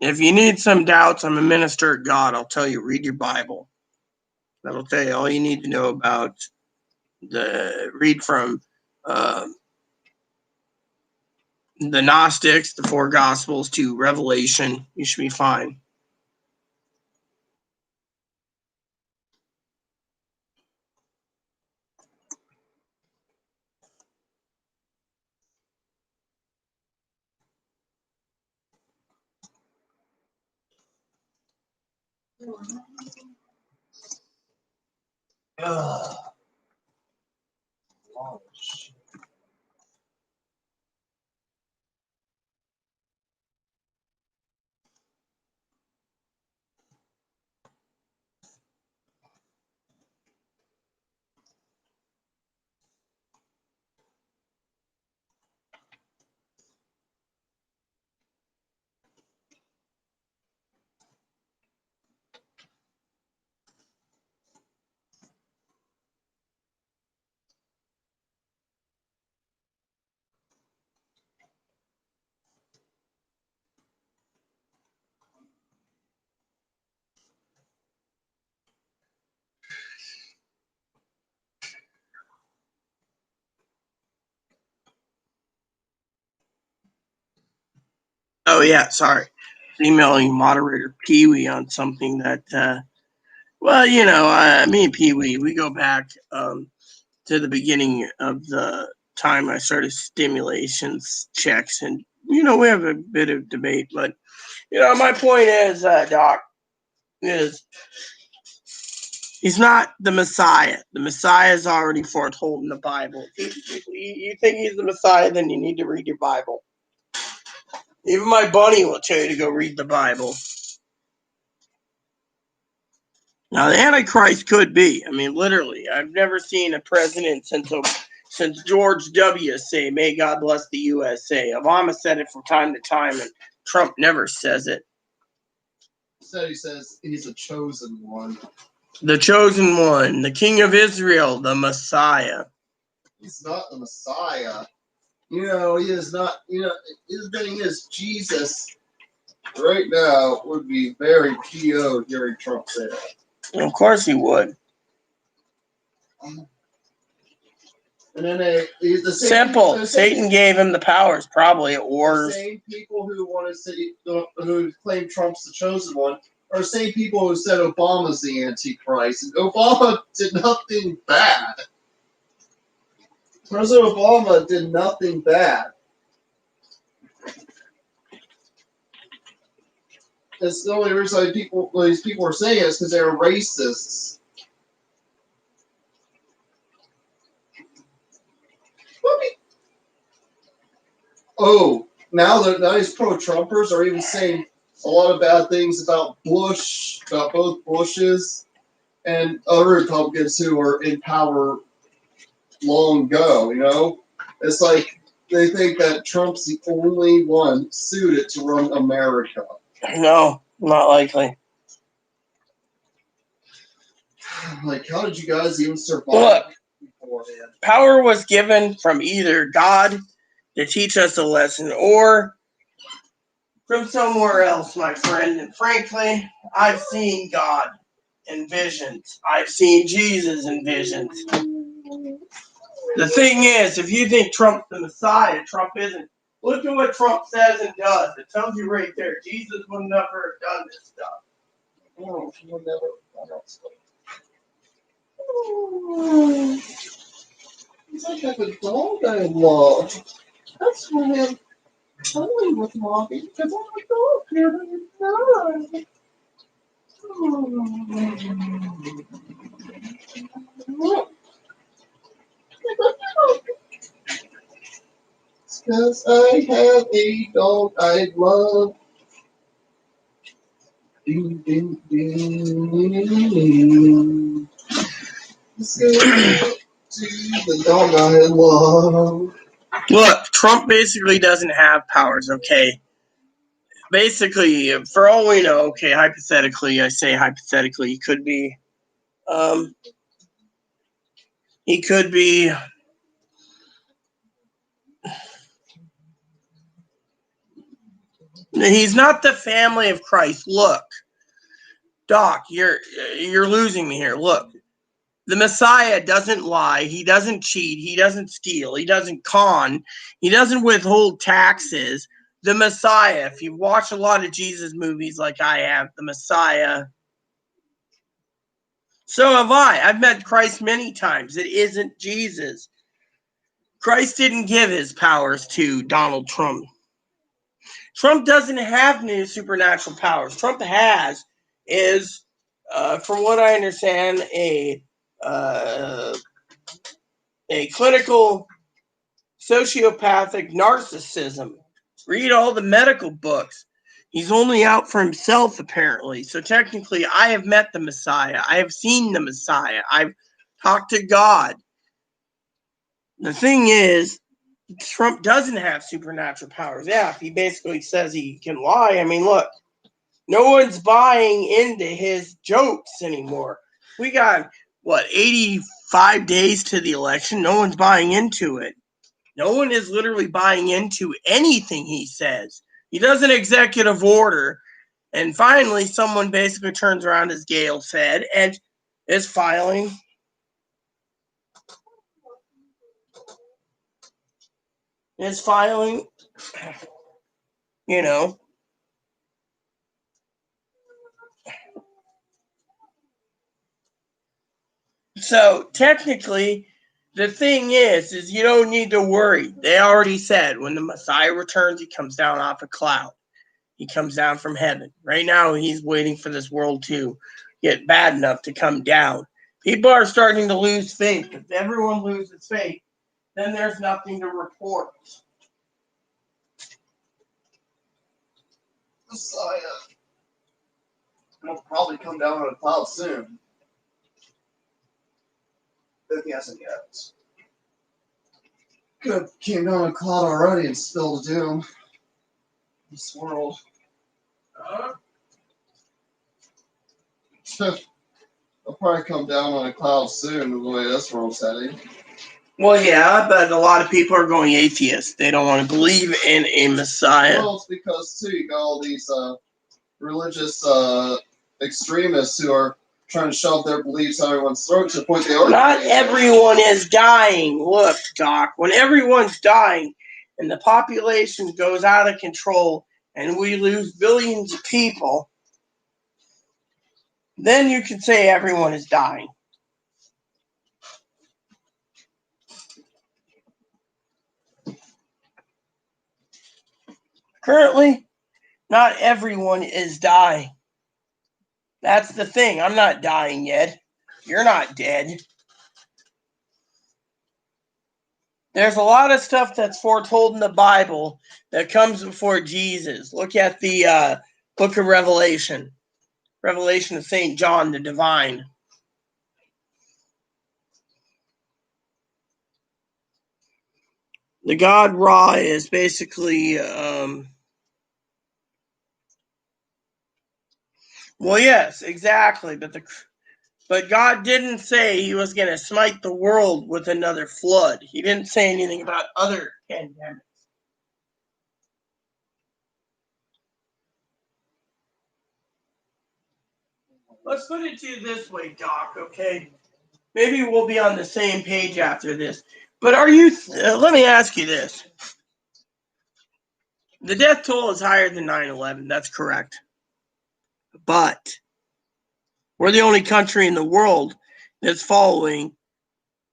if you need some doubts, I'm a minister of God. I'll tell you, read your Bible. That'll tell you all you need to know about read from uh, the Gnostics, the four Gospels, to Revelation. You should be fine. Ugh. Oh yeah, sorry. Emailing moderator Pee Wee on something that, well, me and Pee Wee, we go back to the beginning of the time I started stimulations checks, and we have a bit of debate. But my point is, Doc, is he's not the Messiah. The Messiah is already foretold in the Bible. If you think he's the Messiah, then you need to read your Bible. Even my bunny will tell you to go read the Bible. Now, the Antichrist could be. I mean, literally, I've never seen a president since George W. say, "May God bless the USA." Obama said it from time to time, and Trump never says it. Instead, he says he's a chosen one. The chosen one, the King of Israel, the Messiah. He's not the Messiah. He is not. His thing is Jesus. Right now would be very PO Gary Trump said. Of course he would. And then the simple. Satan gave him the powers, probably at wars. The same people who want to say, who claim Trump's the chosen one, are the same people who said Obama's the Antichrist. And Obama did nothing bad. President Obama did nothing bad. That's the only reason these people are saying it is because they're racists. Oh, now these pro-Trumpers are even saying a lot of bad things about Bush, about both Bushes and other Republicans who were in power long ago. It's like they think that Trump's the only one suited to run America. No, not likely. Like, how did you guys even survive Look, before? Power was given from either God to teach us a lesson or from somewhere else, my friend. And frankly, I've seen God in visions. I've seen Jesus in visions. The thing is, if you think Trump's the Messiah, Trump isn't. Look at what Trump says and does. It tells you right there. Jesus would never have done this stuff. No, he would never have done that stuff. He's like a dog I love. That's why I'm playing with Mommy, because I'm a dog here and it's because I have a dog I love. Ding, ding, ding. Let's go to the dog I love. Look, Trump basically doesn't have powers, okay? Basically, for all we know, okay, hypothetically, I say hypothetically, he could be, he's not the family of Christ. Look, Doc, you're losing me here. Look, the Messiah doesn't lie. He doesn't cheat. He doesn't steal. He doesn't con. He doesn't withhold taxes. The Messiah, if you've watched a lot of Jesus movies like I have, the Messiah. So have I. I've met Christ many times. It isn't Jesus. Christ didn't give his powers to Donald Trump. Trump doesn't have new supernatural powers. Trump is, from what I understand, a clinical sociopathic narcissism. Read all the medical books. He's only out for himself, apparently. So technically, I have met the Messiah. I have seen the Messiah. I've talked to God. The thing is, Trump doesn't have supernatural powers. Yeah, if he basically says he can lie, I mean, look, no one's buying into his jokes anymore. We got, 85 days to the election? No one's buying into it. No one is literally buying into anything he says. He does an executive order, and finally someone basically turns around, as Gail said, and is filing you know. So technically, the thing is you don't need to worry. They already said when the Messiah returns, he comes down off a cloud. He comes down from heaven. Right now, he's waiting for this world to get bad enough to come down. People are starting to lose faith. If everyone loses faith, then there's nothing to report. Messiah. He'll probably come down on a cloud soon. If he hasn't yet. Could have came down on a cloud already and spilled doom. This world. He'll probably come down on a cloud soon, the way this world's heading. Well, yeah, but a lot of people are going atheist. They don't want to believe in a Messiah. Well, it's because, too, you got all these religious extremists who are trying to shove their beliefs on everyone's throat to the point they are. Not everyone is dying. Look, Doc, when everyone's dying and the population goes out of control and we lose billions of people, then you can say everyone is dying. Currently, not everyone is dying. That's the thing. I'm not dying yet. You're not dead. There's a lot of stuff that's foretold in the Bible that comes before Jesus. Look at the book of Revelation. Revelation of St. John the Divine. The god Ra is basically, well, yes, exactly. But But God didn't say he was going to smite the world with another flood. He didn't say anything about other pandemics. Let's put it to you this way, Doc, okay? Maybe we'll be on the same page after this. But let me ask you this. The death toll is higher than 9/11. That's correct. But we're the only country in the world that's following,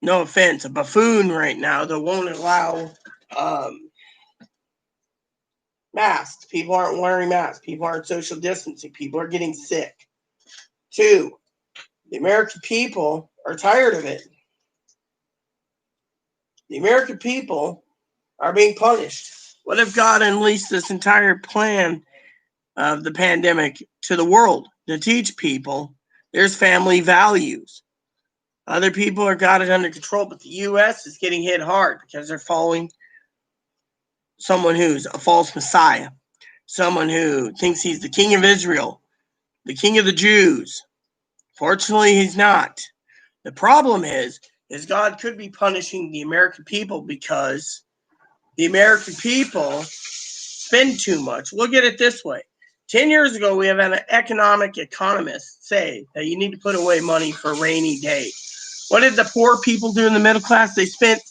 no offense, a buffoon right now that won't allow masks. People aren't wearing masks. People aren't social distancing. People are getting sick. 2, the American people are tired of it. The American people are being punished. What if God unleashed this entire plan of the pandemic to the world to teach people there's family values? Other people are got it under control, but the U.S. is getting hit hard because they're following someone who's a false messiah, someone who thinks he's the king of Israel, the king of the Jews. Fortunately, he's not. The problem is God could be punishing the American people because the American people spend too much. Look at it this way. 10 years ago, we have had an economic economist say that you need to put away money for a rainy day. What did the poor people do in the middle class? They spent.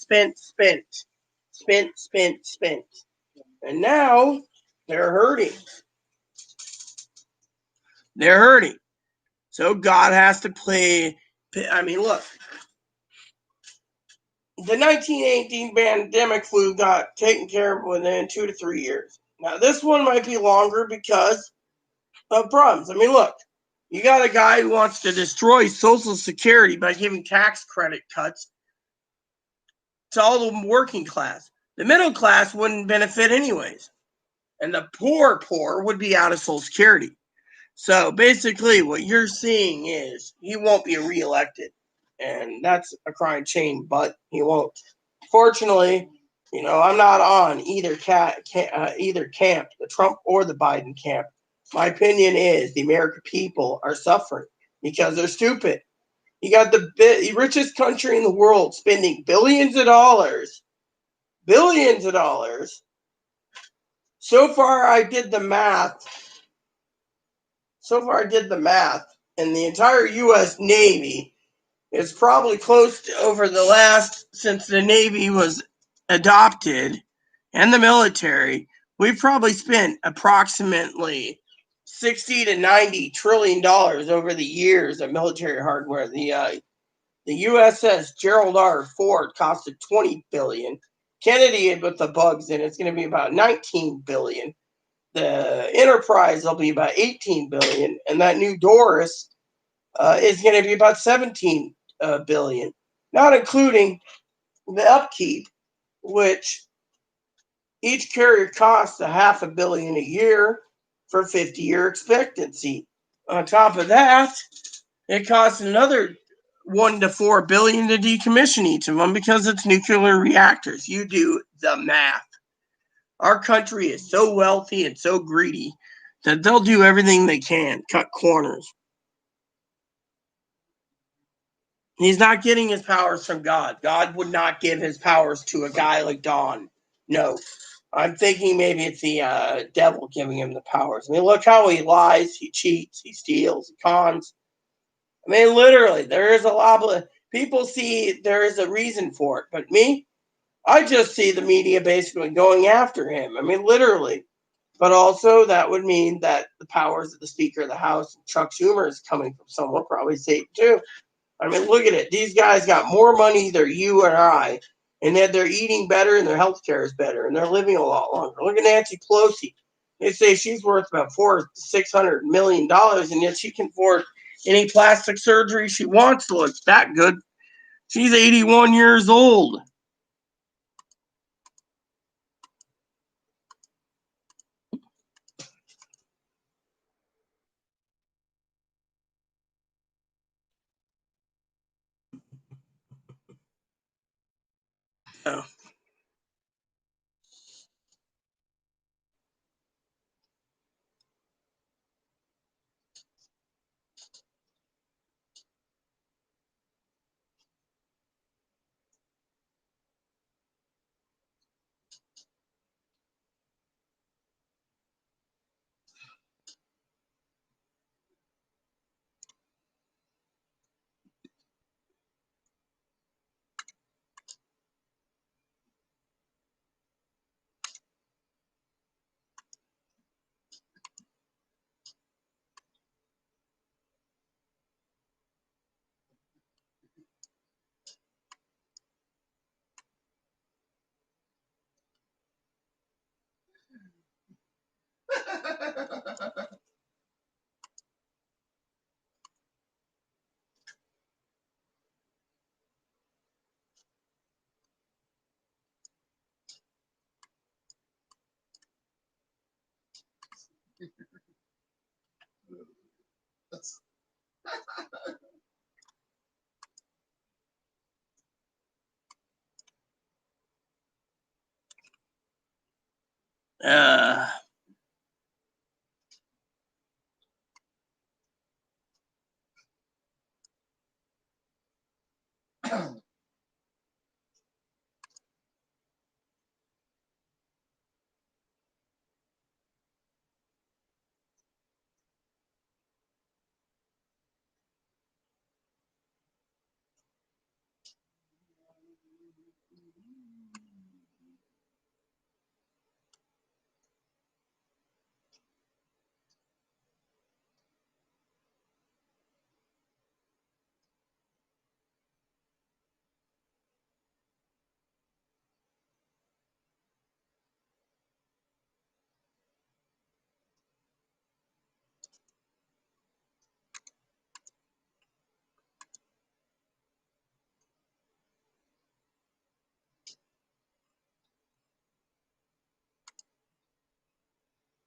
And now they're hurting. They're hurting. So God has to play. I mean, look. The 1918 pandemic flu got taken care of within 2 to 3 years. Now, this one might be longer because of problems. I mean, look, you got a guy who wants to destroy Social Security by giving tax credit cuts to all the working class. The middle class wouldn't benefit anyways. And the poor would be out of Social Security. So basically, what you're seeing is he won't be reelected. And that's a crying shame, but he won't. Fortunately, I'm not on either camp, the Trump or the Biden camp. My opinion is the American people are suffering because they're stupid. You got the richest country in the world spending billions of dollars. So far, I did the math. And the entire U.S. Navy is probably close to, over the last, since the Navy was adopted and the military, we've probably spent approximately 60 to 90 trillion dollars over the years of military hardware. The USS Gerald R. Ford costed 20 billion. Kennedy, with the bugs in it's going to be about 19 billion. The Enterprise will be about 18 billion, and that new Doris is going to be about 17 billion, not including the upkeep, which each carrier costs $500 million a year for 50-year expectancy. On top of that, it costs another 1 to 4 billion to decommission each of them because it's nuclear reactors. You do the math. Our country is so wealthy and so greedy that they'll do everything they can, cut corners. He's not getting his powers from God. God would not give his powers to a guy like Don. No. I'm thinking maybe it's the devil giving him the powers. I mean, look how he lies, he cheats, he steals, he cons. I mean, literally, there is a lot of people see there is a reason for it. But me, I just see the media basically going after him. I mean, literally. But also, that would mean that the powers of the Speaker of the House, Chuck Schumer, is coming from someone, probably Satan too. I mean, look at it. These guys got more money than you and I, and yet they're eating better and their health care is better and they're living a lot longer. Look at Nancy Pelosi. They say she's worth about $400-600 million, and yet she can afford any plastic surgery she wants to look that good. She's 81 years old. So, That's Uh,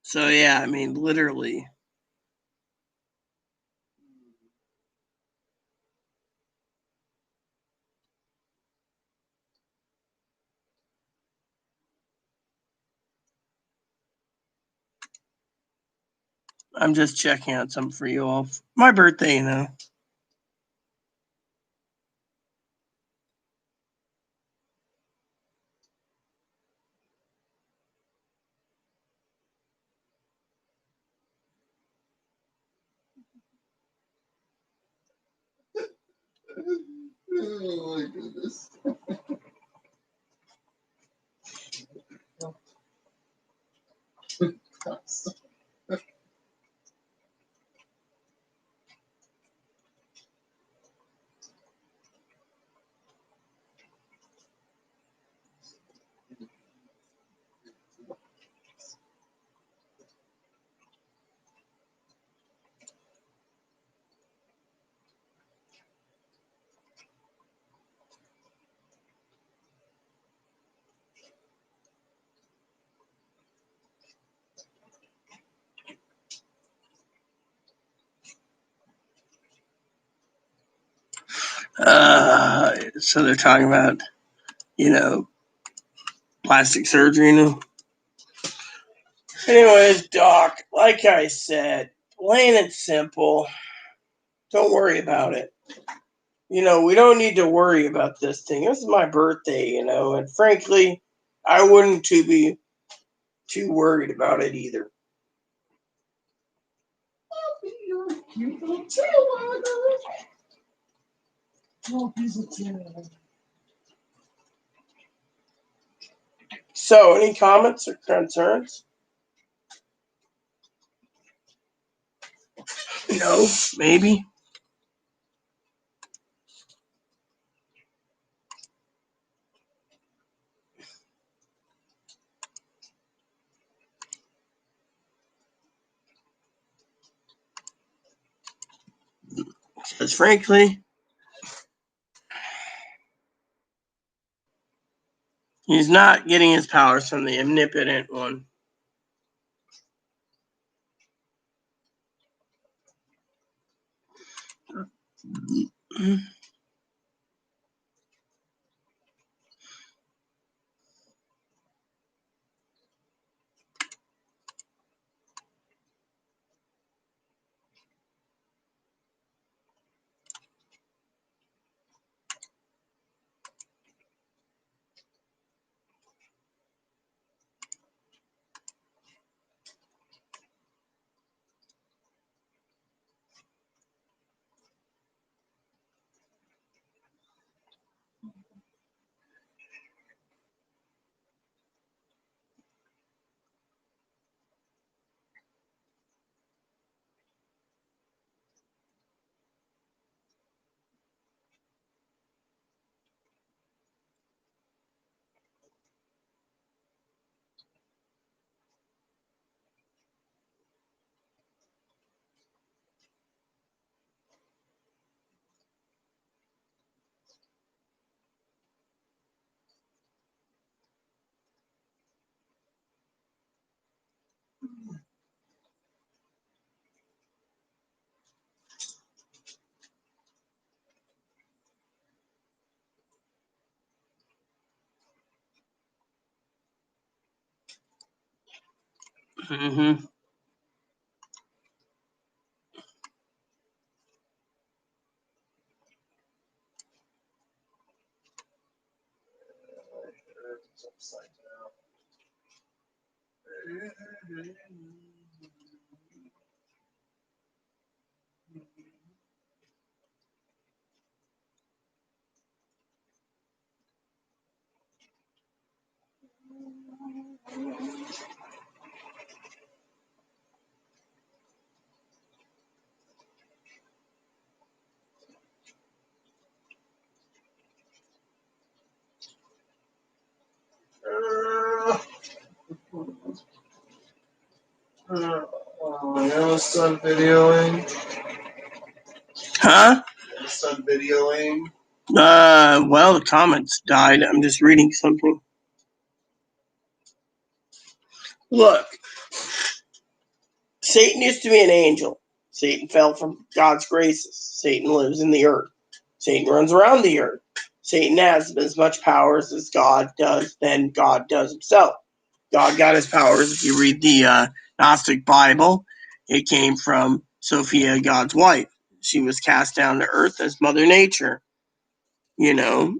so yeah, I mean, literally. I'm just checking out something for you all. My birthday, you know. oh my goodness. So they're talking about, you know, plastic surgery. You know? Anyways, Doc, like I said, plain and simple, don't worry about it. You know, we don't need to worry about this thing. This is my birthday, you know, and frankly, I wouldn't to be too worried about it either. You're a cute little tail wagger. Oh, he's a tail. So, any comments or concerns? No, maybe. Because frankly, he's not getting his powers from the omnipotent one. Mm-hmm. It's upside down. You almost done videoing? Huh? Almost done videoing? Well, the comments died. I'm just reading something. Look, Satan used to be an angel. Satan fell from God's graces. Satan lives in the earth. Satan runs around the earth. Satan has as much powers as God does than God does himself. God got his powers. If you read the Gnostic Bible, it came from Sophia, God's wife. She was cast down to earth as Mother Nature. You know,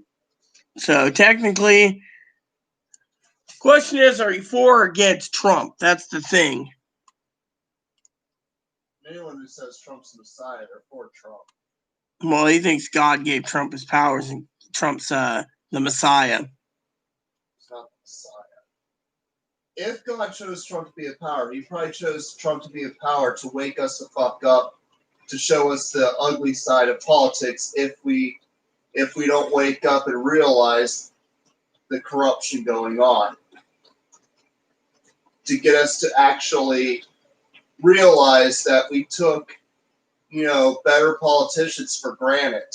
so technically, question is, are you for or against Trump? That's the thing. Anyone who says Trump's the Messiah, they're for Trump. Well, he thinks God gave Trump his powers, and Trump's the Messiah. It's not the Messiah. If God chose Trump to be a power, he probably chose Trump to be a power to wake us the fuck up, to show us the ugly side of politics if we don't wake up and realize the corruption going on. To get us to actually realize that we took, better politicians for granted.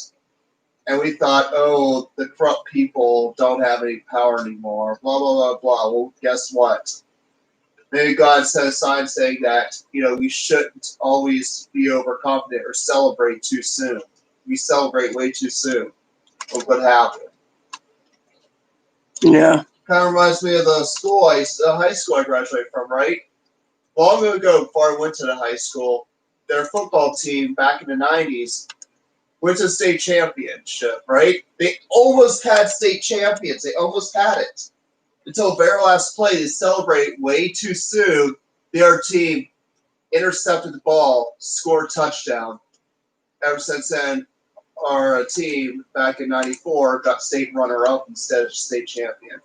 And we thought, oh, the corrupt people don't have any power anymore, blah, blah, blah, blah. Well, guess what? Maybe God set a sign saying that, we shouldn't always be overconfident or celebrate too soon. We celebrate way too soon. Look what happened. Yeah. Kind of reminds me of the high school I graduated from, right? Long ago, before I went to the high school, their football team back in the 90s went to state championship, right? They almost had state champions. They almost had it. Until very last play, they celebrated way too soon. The other team intercepted the ball, scored a touchdown. Ever since then, our team back in '94 got state runner-up instead of state champion.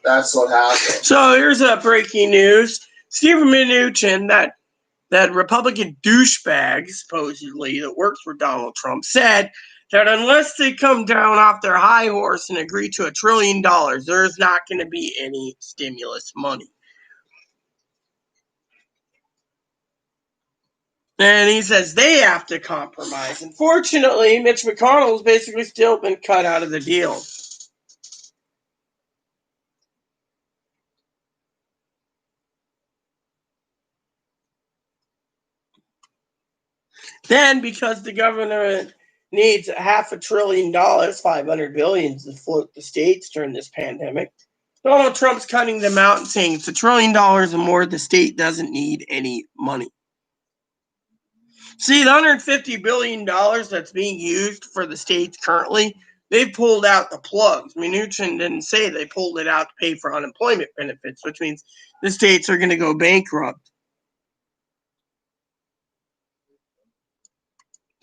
That's what happened. So here's a breaking news: Stephen Mnuchin, that Republican douchebag, supposedly, that works for Donald Trump, said that unless they come down off their high horse and agree to $1 trillion, there's not going to be any stimulus money. And he says they have to compromise. Unfortunately, Mitch McConnell's basically still been cut out of the deal. Then, because the government needs $500 billion, $500 billion to float the states during this pandemic, Donald Trump's cutting them out and saying it's $1 trillion and more. The state doesn't need any money. See, the $150 billion that's being used for the states currently, they pulled out the plugs. Mnuchin didn't say they pulled it out to pay for unemployment benefits, which means the states are going to go bankrupt.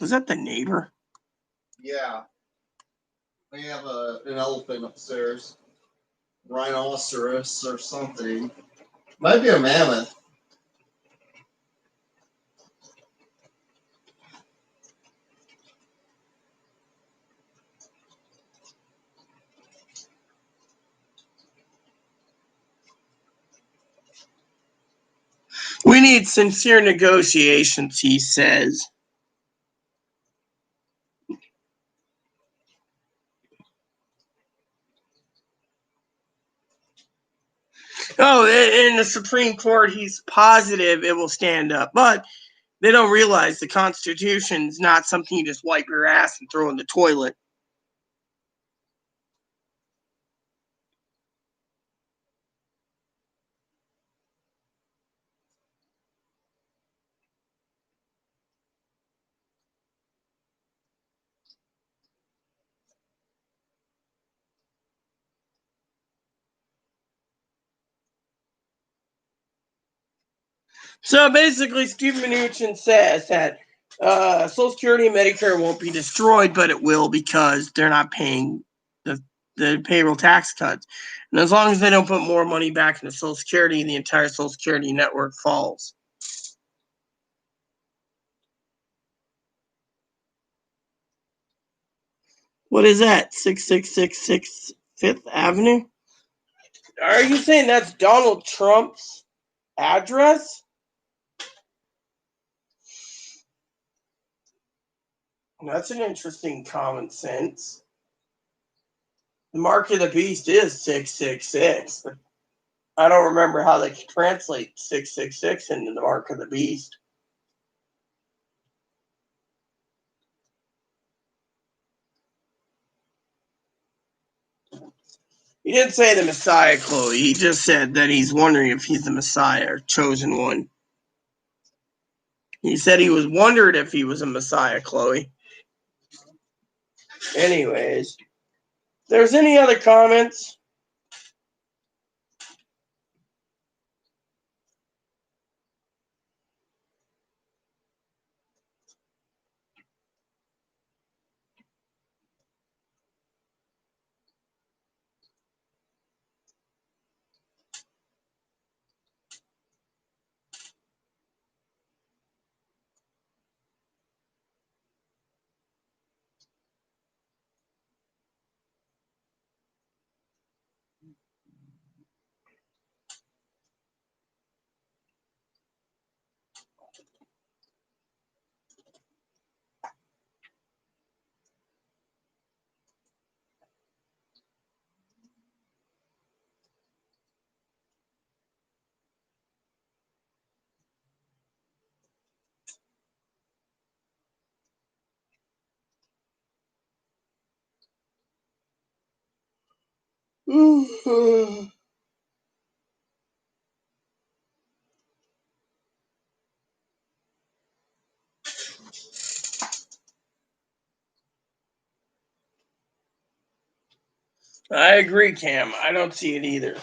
Was that the neighbor? Yeah. They have an elephant upstairs. Rhinoceros or something. Might be a mammoth. We need sincere negotiations, he says. Oh, in the Supreme Court, he's positive it will stand up. But they don't realize the Constitution's not something you just wipe your ass and throw in the toilet. So basically, Steve Mnuchin says that Social Security and Medicare won't be destroyed, but it will because they're not paying the payroll tax cuts. And as long as they don't put more money back into Social Security, the entire Social Security network falls. What is that? 6666 Fifth Avenue? Are you saying that's Donald Trump's address? That's an interesting common sense. The mark of the beast is 666, but I don't remember how they translate 666 into the mark of the beast. He didn't say the Messiah, Chloe. He just said that he's wondering if he's the Messiah or chosen one. He said he was wondered if he was a Messiah, Chloe. Anyways, if there's any other comments? I agree, Cam. I don't see it either.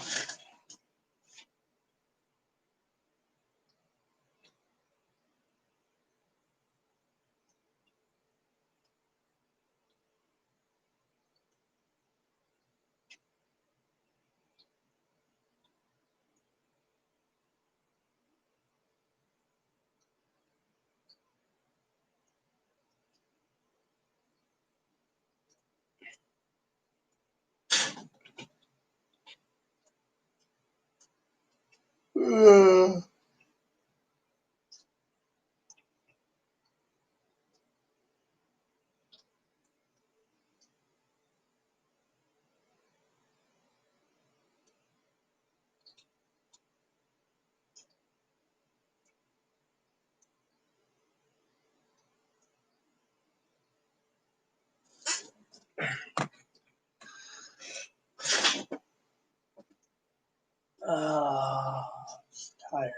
Tired.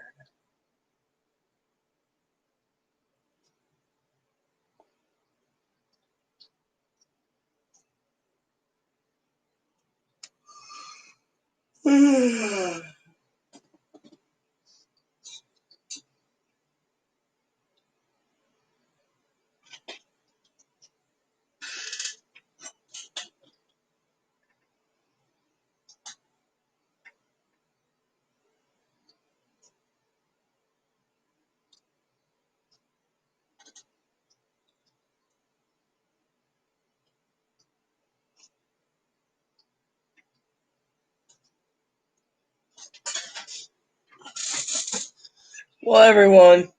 Well, everyone,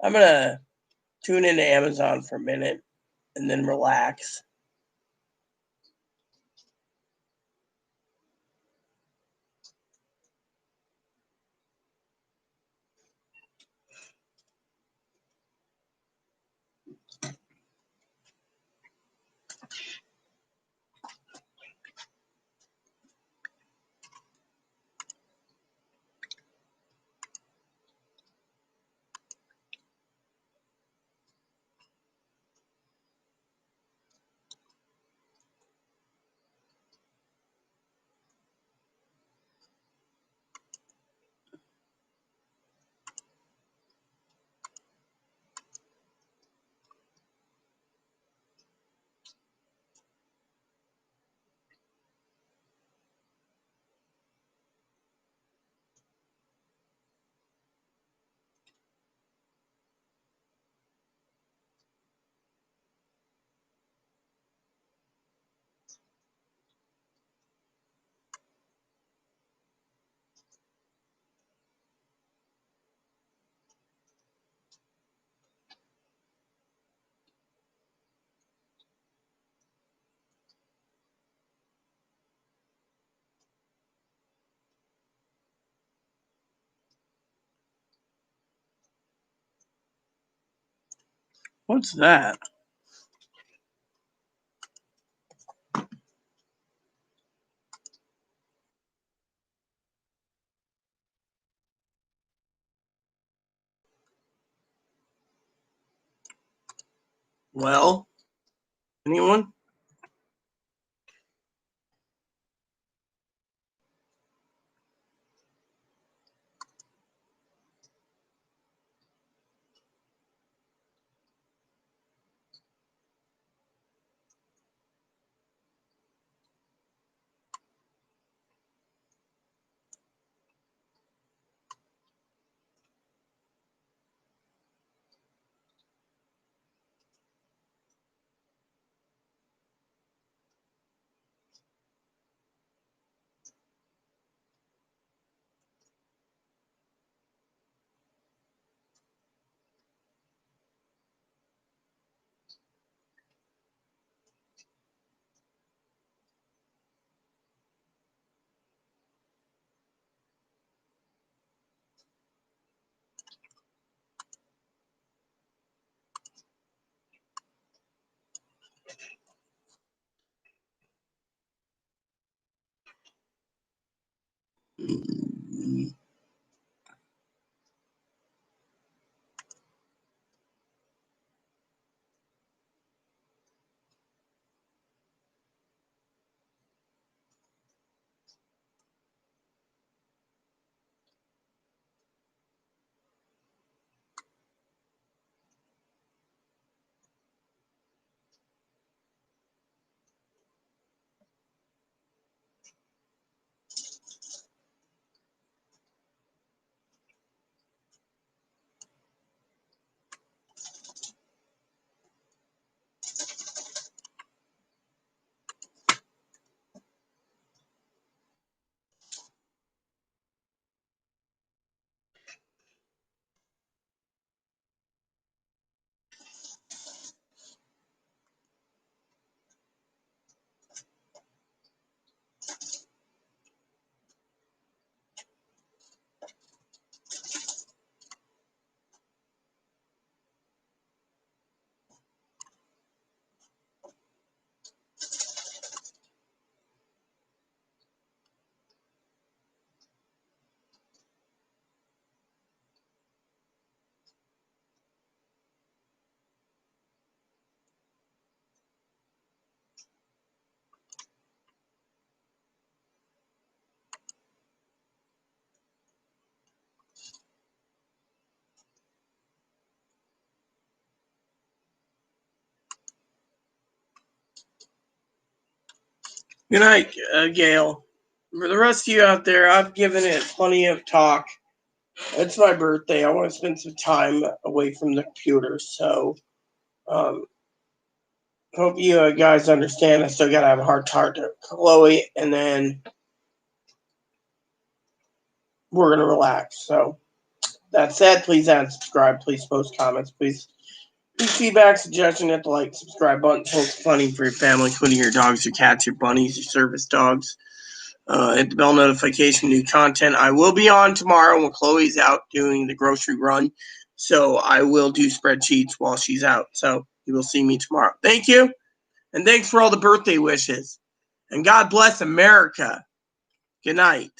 I'm gonna tune into Amazon for a minute and then relax. What's that? Well, anyone? Good night, Gail. For the rest of you out there, I've given it plenty of talk. It's my birthday. I want to spend some time away from the computer. So, um, hope you guys understand. I still got to have a heart to heart to Chloe, and then we're going to relax. So, that said, please add and subscribe. Please post comments. Please leave feedback, suggestion, hit the like, subscribe button. Post funny for your family, including your dogs, your cats, your bunnies, your service dogs. Hit the bell notification, new content. I will be on tomorrow when Chloe's out doing the grocery run. So I will do spreadsheets while she's out. So you will see me tomorrow. Thank you. And thanks for all the birthday wishes. And God bless America. Good night.